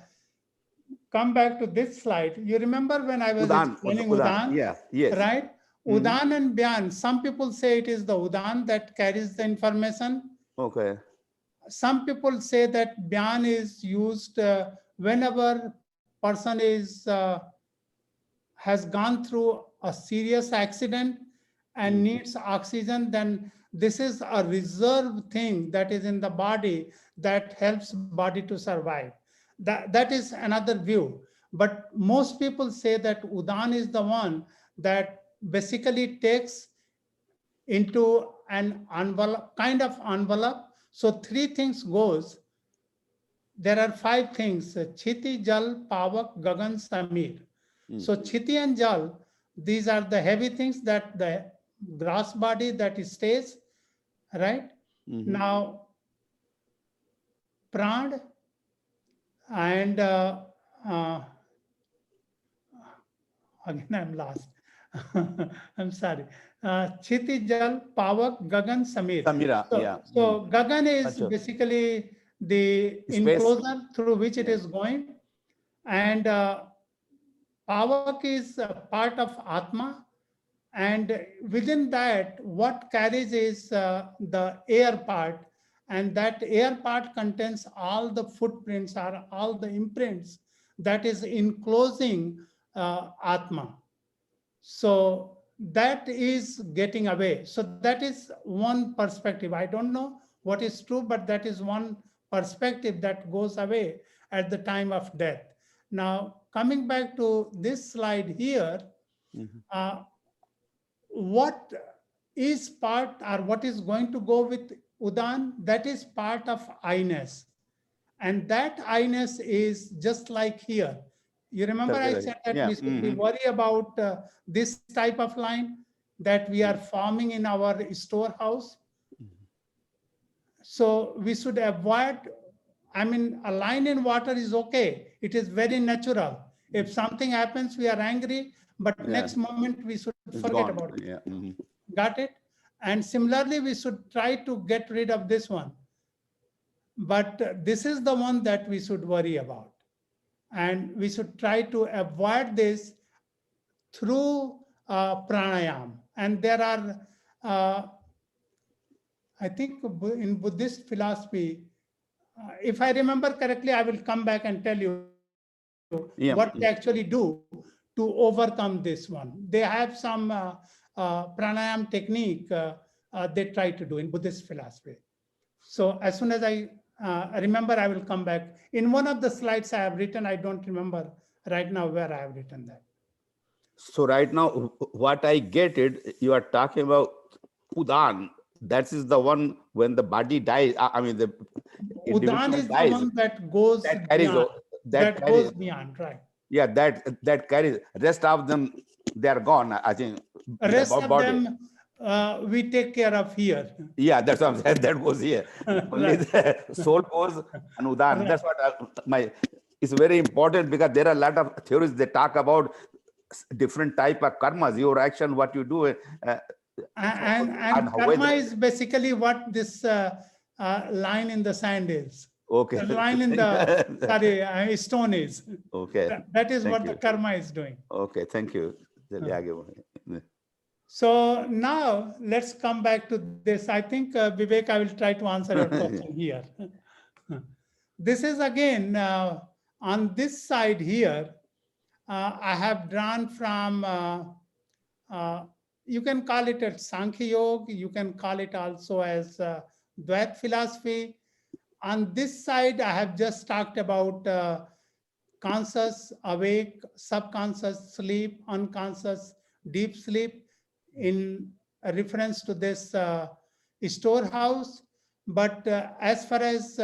come back to this slide. You remember when I was explaining Udan. Udan, Yeah. Yes. right? Udan and Byan. Some people say it is the Udan that carries the information. Okay. Some people say that Byan is used whenever person is has gone through a serious accident and needs oxygen, then this is a reserve thing that is in the body that helps body to survive. That is another view. But most people say that Udan is the one that basically takes into an envelope, kind of envelope. So three things goes. There are five things: Chiti, Jal, Pavak, Gagan, Samir. So Chiti and Jal, these are the heavy things that the gross body that stays, right? Now, Pran and uh, again I'm lost. I'm sorry. Chiti, Jal, Pavak, Gagan, Samir. Samira. Yeah. So Gagan is Achha. basically the Space. enclosure through which it is going. And Pavak is a part of Atma. And within that, what carries is the air part. And that air part contains all the footprints or all the imprints that is enclosing Atma. So that is getting away. So that is one perspective. I don't know what is true, but that is one perspective that goes away at the time of death. Now, coming back to this slide here, uh, what is part or what is going to go with Udan, that is part of I-ness. And that I-ness is just like here. You remember I said that we should be worried about this type of line that we are forming in our storehouse. So we should avoid, I mean, a line in water is okay. It is very natural. If something happens, we are angry, but next moment we should forget about it. Yeah. Got it? And similarly, we should try to get rid of this one. But this is the one that we should worry about. And we should try to avoid this through pranayam. And there are I think in Buddhist philosophy, if I remember correctly, I will come back and tell you Yeah. what they actually do to overcome this one. They have some pranayam technique they try to do in Buddhist philosophy. So as soon as I remember, I will come back. In one of the slides I have written, I don't remember right now where I have written that. So right now, what I get it, you are talking about Udan. That is the one when the body dies. I mean, the Udan individual is the dies. one that goes That carries. beyond. That That carries. goes beyond, right? Yeah, that carries. Rest of them, they are gone. I think. The The rest of body. them we take care of here. Yeah, that's what I'm saying. That goes here. Only Right. the soul goes and Udan. That's what it's very important because there are a lot of theories that talk about different type of karmas, your action, what you do, And how karma whether. is basically what this line in the sand is. Okay. The line in the stone is. Okay. That is Thank what you. the karma is doing. Okay. Thank you. चलिए आगे बढ़े. So now let's come back to this. I think, Vivek, I will try to answer your question here. This is again, on this side here, I have drawn from, you can call it a Sankhya Yoga, you can call it also as Dvait philosophy. On this side, I have just talked about conscious, awake, subconscious, sleep, unconscious, deep sleep, in a reference to this storehouse. But as far as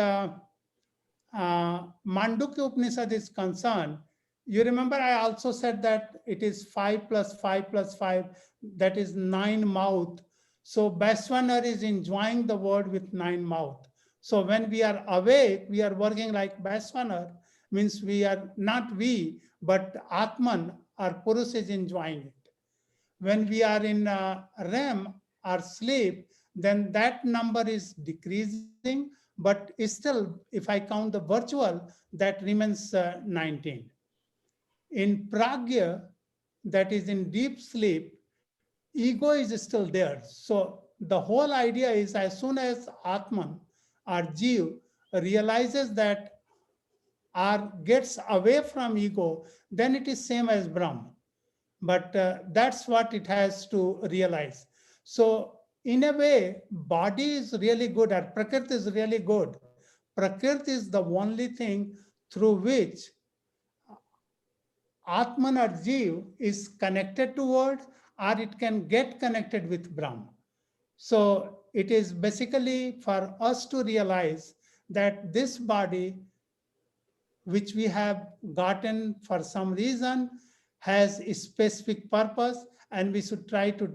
Mandukya Upanishad is concerned, you remember I also said that it is 5 plus 5 plus 5, that is 9 mouth. So Vaishnavar is enjoying the word with 9 mouth. So when we are awake, we are working like Vaishnavar, means we are not we, but Atman, our Purus is enjoying it. When we are in REM or sleep, then that number is decreasing, but still, if I count the virtual, that remains 19. In pragya, that is in deep sleep, ego is still there. So the whole idea is as soon as Atman or Jiv realizes that or gets away from ego, then it is same as Brahma. But that's what it has to realize. So in a way, body is really good, or Prakriti is really good. Prakriti is the only thing through which Atman or Jiv is connected to world, or it can get connected with Brahma. So it is basically for us to realize that this body, which we have gotten for some reason, has a specific purpose, and we should try to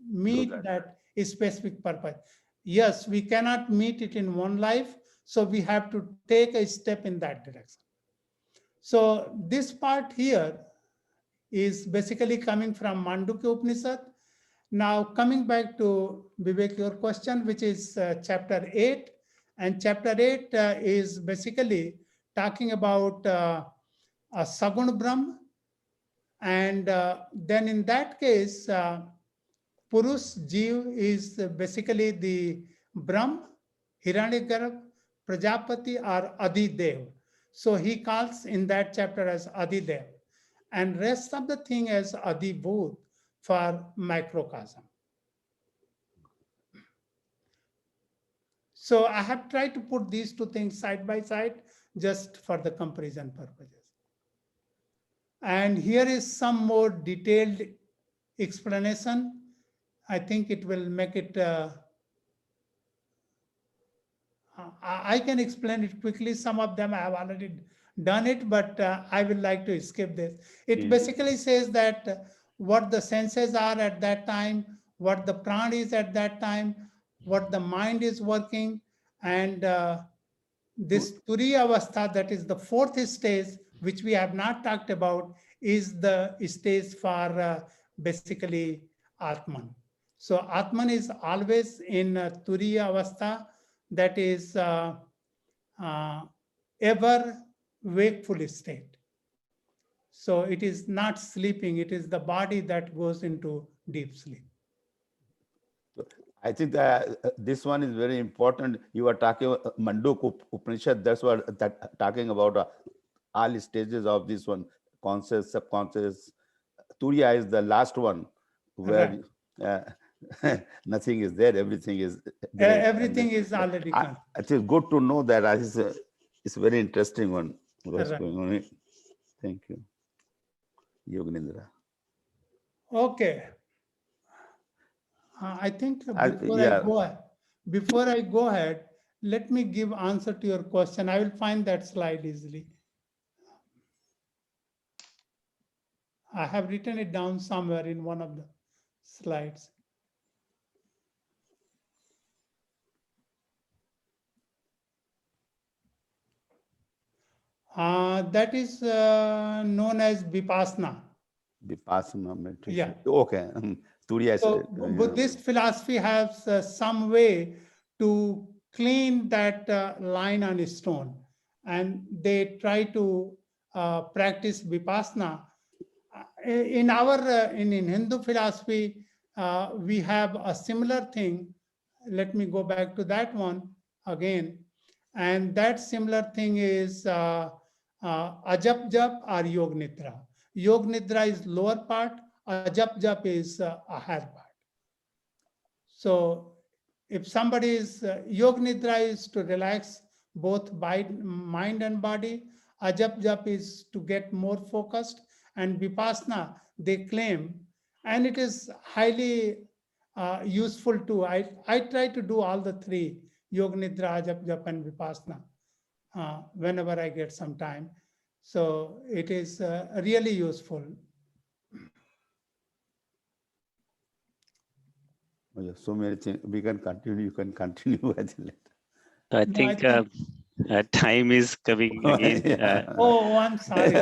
meet that specific purpose. Yes, we cannot meet it in one life, so we have to take a step in that direction. So this part here is basically coming from Mandukya Upanishad. Now coming back to Vivek, your question, which is chapter 8, and chapter 8 is basically talking about a Sagun Brahm. And then in that case, Purus Jiv is basically the Brahm, Hiranyagarbha, Prajapati, or Adidev. So he calls in that chapter as Adidev, and rest of the thing as Adibhut for microcosm. So I have tried to put these two things side by side just for the comparison purposes. And here is some more detailed explanation. I think it will make it, I can explain it quickly. Some of them I have already done it, but I would like to skip this. It basically says that what the senses are at that time, what the prana is at that time, what the mind is working, and this Turiya Avastha, that is the fourth stage, which we have not talked about, is the stage for basically Atman. So Atman is always in Turiya Avastha, that is ever wakeful state. So it is not sleeping, it is the body that goes into deep sleep. I think that this one is very important. You are talking Manduk Upanishad. That's what that talking about all stages of this one, conscious, subconscious. Turiya is the last one where nothing is there, everything is great. Everything is already gone. I think good to know that. It's a very interesting one. What's Right. going on? Thank you, Yoganindra. Okay. I think Yeah. before I go ahead, let me give answer to your question. I will find that slide easily. I have written it down somewhere in one of the slides. That is known as Vipassana. Vipassana meditation. Yeah. Okay. Turiya. So Buddhist philosophy has some way to clean that line on a stone, and they try to practice Vipassana. In Hindu philosophy, we have a similar thing. Let me go back to that one again. And that similar thing is Ajap Jap or Yog Nidra. Yog Nidra is lower part, Ajap Jap is a higher part. So if somebody is, Yog Nidra is to relax both mind and body, Ajap Jap is to get more focused, and Vipassana, they claim, and it is highly useful too. I try to do all the three, Yog Nidra, Ajap Jap, and Vipassana, whenever I get some time. So it is really useful. So many things. We can continue. You can continue. I think time is coming again. Oh, I'm sorry.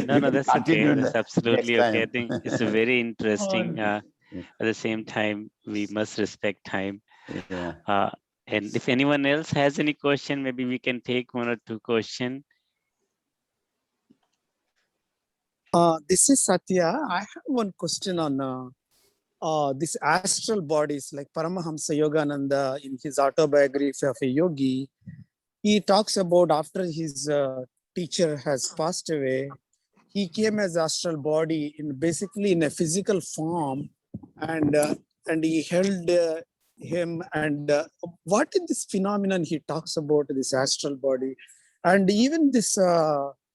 No, that's okay. That's absolutely okay. I time. think it's a very interesting. Oh, At the same time, we must respect time. Yeah. And if anyone else has any question, maybe we can take one or two questions. This is Satya. I have one question on this astral bodies, like Paramahamsa Yogananda in his autobiography of a yogi. He talks about after his teacher has passed away, he came as astral body in basically in a physical form, and he held him. And what is this phenomenon he talks about, this astral body? And even this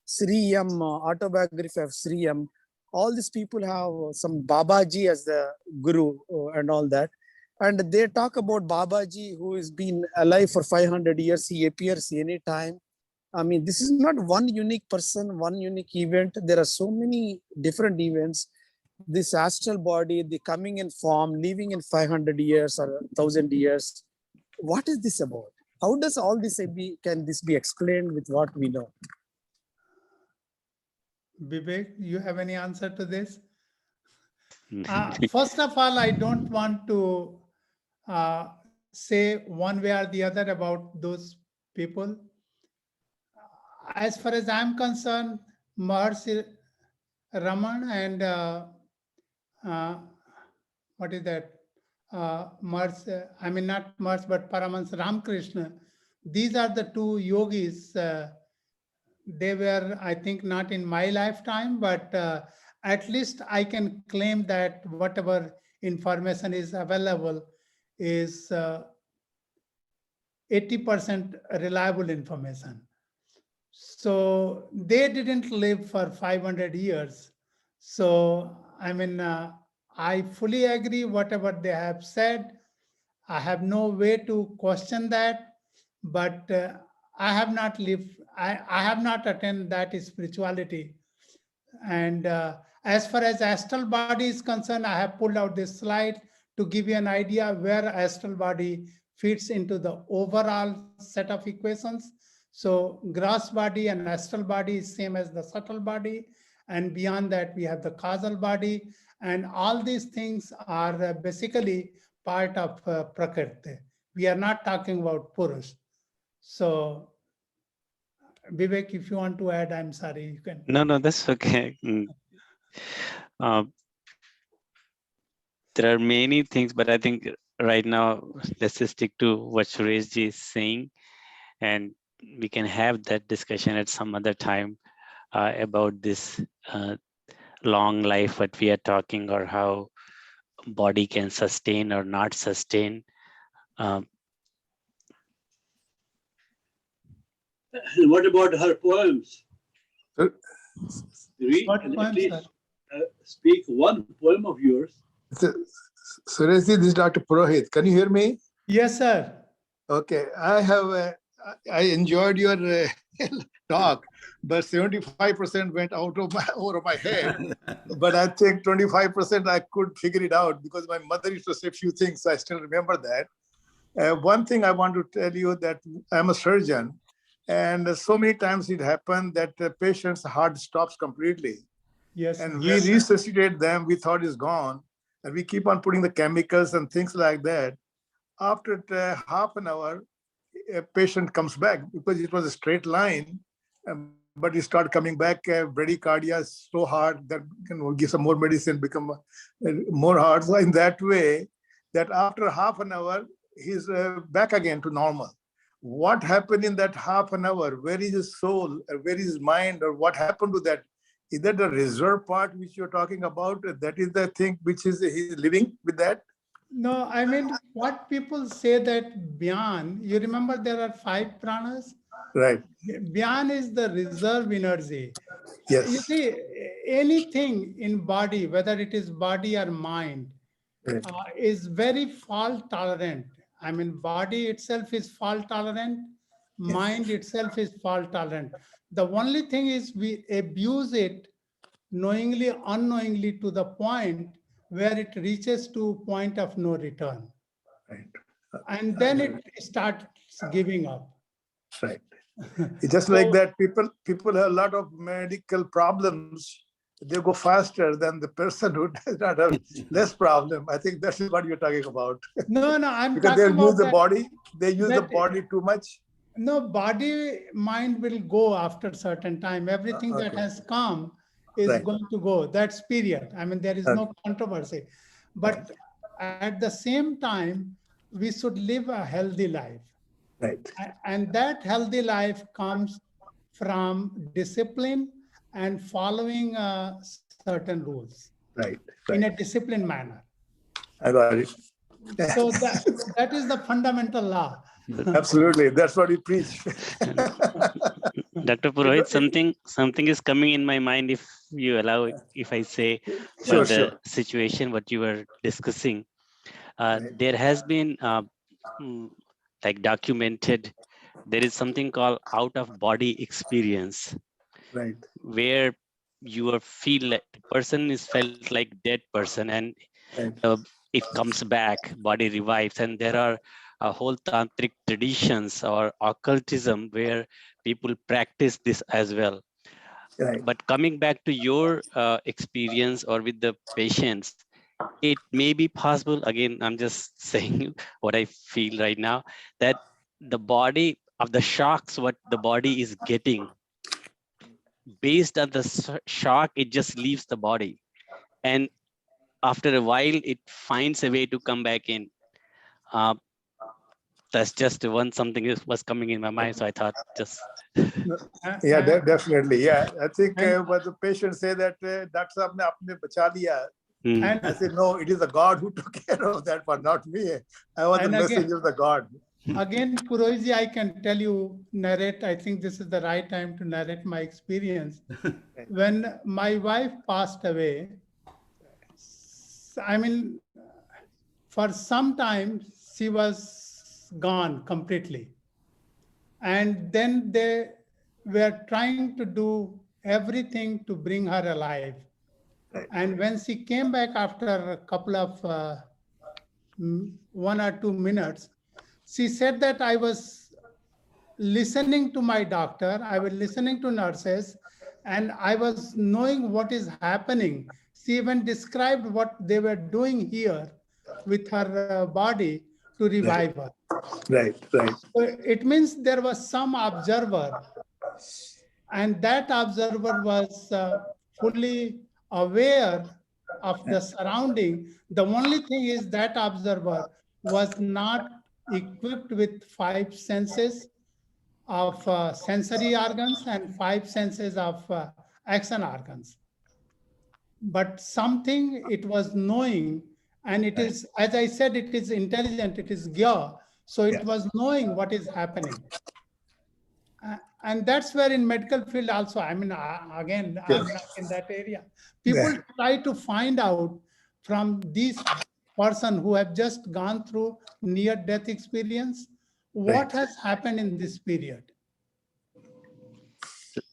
Sri M autobiography of Sri M, all these people have some Babaji as the guru and all that. And they talk about Babaji, who has been alive for 500 years. He appears anytime. I mean, this is not one unique person, one unique event. There are so many different events. This astral body, the coming in form, living in 500 years or 1,000 years. What is this about? How does all this can this be explained with what we know? Vivek, you have any answer to this? First of all, I don't want to say one way or the other about those people. As far as I'm concerned, Maharshi Raman and what is that? Maharshi, I mean not Maharshi, but Paramahansa Ramakrishna. These are the two yogis. They were, I think, not in my lifetime, but at least I can claim that whatever information is available is 80% reliable information. So they didn't live for 500 years. So, I mean, I fully agree whatever they have said. I have no way to question that, but I have not lived, I have not attained that spirituality. And as far as astral body is concerned, I have pulled out this slide to give you an idea where astral body fits into the overall set of equations. So gross body and astral body is same as the subtle body. And beyond that, we have the causal body. And all these things are basically part of Prakriti. We are not talking about Purush. So Vivek, if you want to add, I'm sorry, you can. No, that's okay. There are many things, but I think right now, let's just stick to what Sureshji is saying, and we can have that discussion at some other time about this long life, what we are talking, or how body can sustain or not sustain. What about her poems? Sir? Read What and poem, at least sir? speak one poem of yours. Sureshji, this is Dr. Purohit. Can you hear me? Yes, sir. Okay, I enjoyed your talk, but 75% went out of over my head. But I think 25% I could figure it out because my mother used to say a few things. So I still remember that. One thing I want to tell you that I'm a surgeon, and so many times it happened that the patient's heart stops completely. Yes, And sir. we resuscitate them, we thought it's gone, and we keep on putting the chemicals and things like that. After half an hour, a patient comes back because it was a straight line, but he started coming back. Bradycardia is so hard that can give some more medicine, become more hard. So in that way, that after half an hour, he's back again to normal. What happened in that half an hour? Where is his soul? Where is his mind? Or what happened to that? Is that the reserve part which you're talking about? That is the thing which is he's living with that? No, I mean, what people say that Bhyan, you remember there are 5 pranas? Right. Bhyan is the reserve energy. Yes. You see, anything in body, whether it is body or mind, Right. is very fault tolerant. I mean, body itself is fault tolerant, mind itself is fault tolerant. The only thing is we abuse it knowingly, unknowingly to the point where it reaches to point of no return. Right. And then it starts giving up. Right. It's just like that. People have a lot of medical problems. They go faster than the person who does not have less problem. I think that's what you're talking about. No, I'm Because they talking use about the that, body. They use the that- body too much. no, body, mind will go after certain time. Everything that Okay. has come is Right. going to go. That's period. I mean, there is no controversy. But at the same time, we should live a healthy life. Right. And that healthy life comes from discipline and following certain rules Right. in Right. a disciplined manner. I got it. So that is the fundamental law. Absolutely. That's what we preach. Dr. Purohit, something is coming in my mind, if you allow, if I say, Sure, from the sure. situation what you were discussing. Right. There has been like documented, there is something called out of body experience, Right. where you are feel like the person is felt like dead person, and Right. it comes back, body revives. And there are a whole tantric traditions or occultism where people practice this as well. Right. But coming back to your experience or with the patients, it may be possible, again, I'm just saying what I feel right now, that the body of the shocks, what the body is getting, based on the shock, it just leaves the body. And after a while, it finds a way to come back in. That's just one something was coming in my mind. So I thought just. Yeah, definitely. Yeah, I think And- what the patients say that Dr. Saab ne apne bacha liya. And I said, no, it is the God who took care of that part, not me. I was the And again- messenger of the God. again, Purohitji, I can tell you, narrate, I think this is the right time to narrate my experience. When my wife passed away, I mean, for some time, she was gone completely. And then they were trying to do everything to bring her alive. And when she came back after a couple of 1 or 2 minutes, she said that I was listening to my doctor, I was listening to nurses, and I was knowing what is happening. She even described what they were doing here with her body to revive her. Right, right. So it means there was some observer, and that observer was fully aware of the surrounding. The only thing is that observer was not equipped with 5 senses of sensory organs and 5 senses of action organs. But something it was knowing, and it is, as I said, it is intelligent, it is Gya. So it was knowing what is happening. And that's where in medical field also, I mean, again, I'm not in that area. People try to find out from these person who have just gone through near-death experience, what has happened in this period.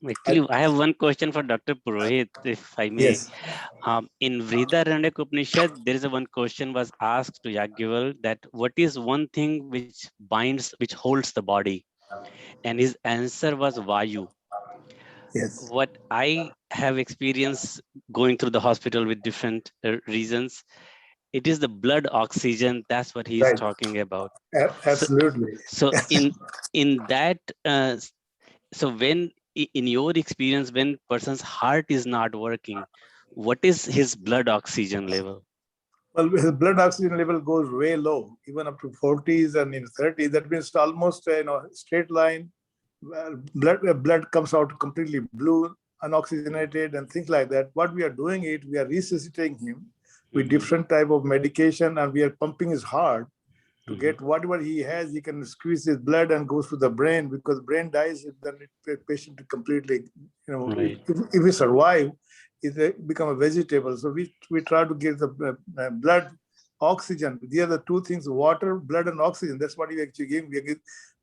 Actually, I have one question for Dr. Purohit, if I may. Yes. In Vrihadaranyaka Upanishad, there is a one question was asked to Yajnavalkya that what is one thing which binds, which holds the body? And his answer was Vayu. Yes. What I have experienced going through the hospital with different reasons, it is the blood oxygen. That's what he is Right. talking about. Absolutely. So in that, so when in your experience, when person's heart is not working, what is his blood oxygen level? Well, his blood oxygen level goes way low, even up to 40s and in 30s. That means almost straight line. Blood comes out completely blue, unoxygenated, and things like that. What we are doing it, we are resuscitating him with different type of medication, and we are pumping his heart to get whatever he has. He can squeeze his blood and goes to the brain, because brain dies, then the patient completely, Right. if we survive, it become a vegetable. So we try to give the blood oxygen. These are the two things: water, blood, and oxygen. That's what we actually give.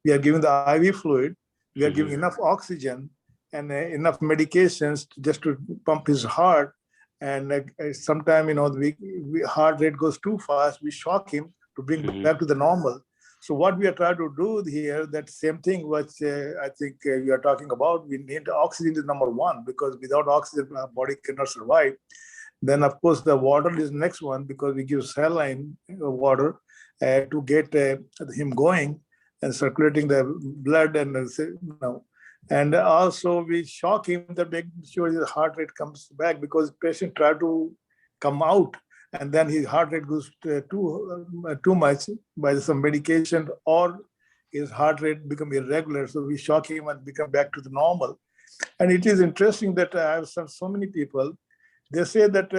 We are giving the IV fluid. We are giving enough oxygen and enough medications just to pump his heart. And sometimes, the heart rate goes too fast. We shock him to bring back to the normal. So what we are trying to do here, that same thing which I think you are talking about, we need oxygen is number one, because without oxygen, our body cannot survive. Then, of course, the water is next one, because we give saline water to get him going and circulating the blood, and also we shock him to make sure his heart rate comes back, because patient try to come out and then his heart rate goes too much by some medication, or his heart rate become irregular. So we shock him and become back to the normal. And it is interesting that I have so many people, they say that,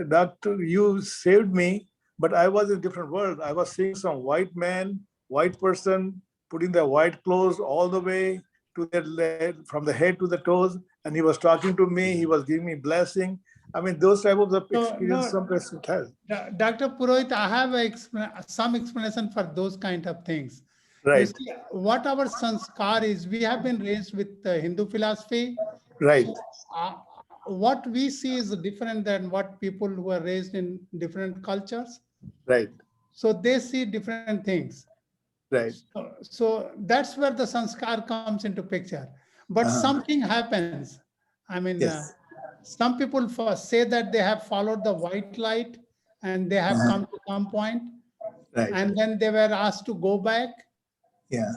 doctor, you saved me, but I was in a different world. I was seeing some white man, white person, putting the white clothes all the way to their leg, from the head to the toes, and he was talking to me, he was giving me blessing. I mean, those type of experience some person has. Dr. Purohit, I have some explanation for those kind of things. Right. You see, what our sanskar is, we have been raised with Hindu philosophy. Right. So, what we see is different than what people who are raised in different cultures. Right. So they see different things. Right. So that's where the sanskar comes into picture. But something happens. I mean, some people say that they have followed the white light and they have come to some point, and then they were asked to go back. Yeah.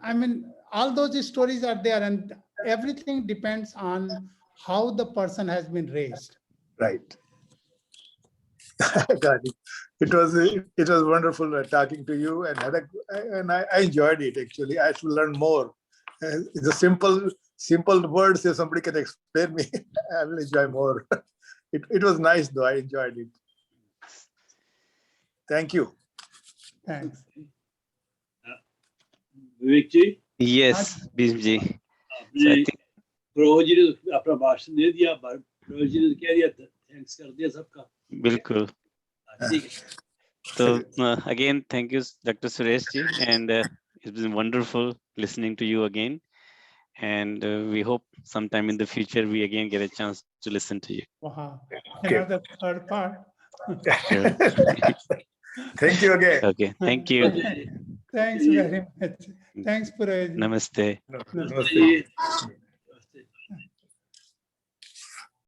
I mean, all those stories are there, and everything depends on how the person has been raised. Right. Got it. It was wonderful talking to you, and I enjoyed it actually. I should learn more. It's a simple words. If somebody can explain me, I will enjoy more. It was nice though. I enjoyed it. Thank you. Thanks. Vivek ji, Yes, Bhimji. So आपने I think, प्रभु जी ने अपना भाषण दे दिया, प्रभु जी ने कह दिया, thanks कर दिया सबका। bilkul. ठीक है। So again, thank you, Dr. Suresh ji, and it's been wonderful listening to you again. And we hope sometime in the future we again get a chance to listen to you. Wow. Okay. Another third part. Sure. Thank you again. Okay, thank you. Thanks very much. Thanks, Purohit. Namaste. Namaste.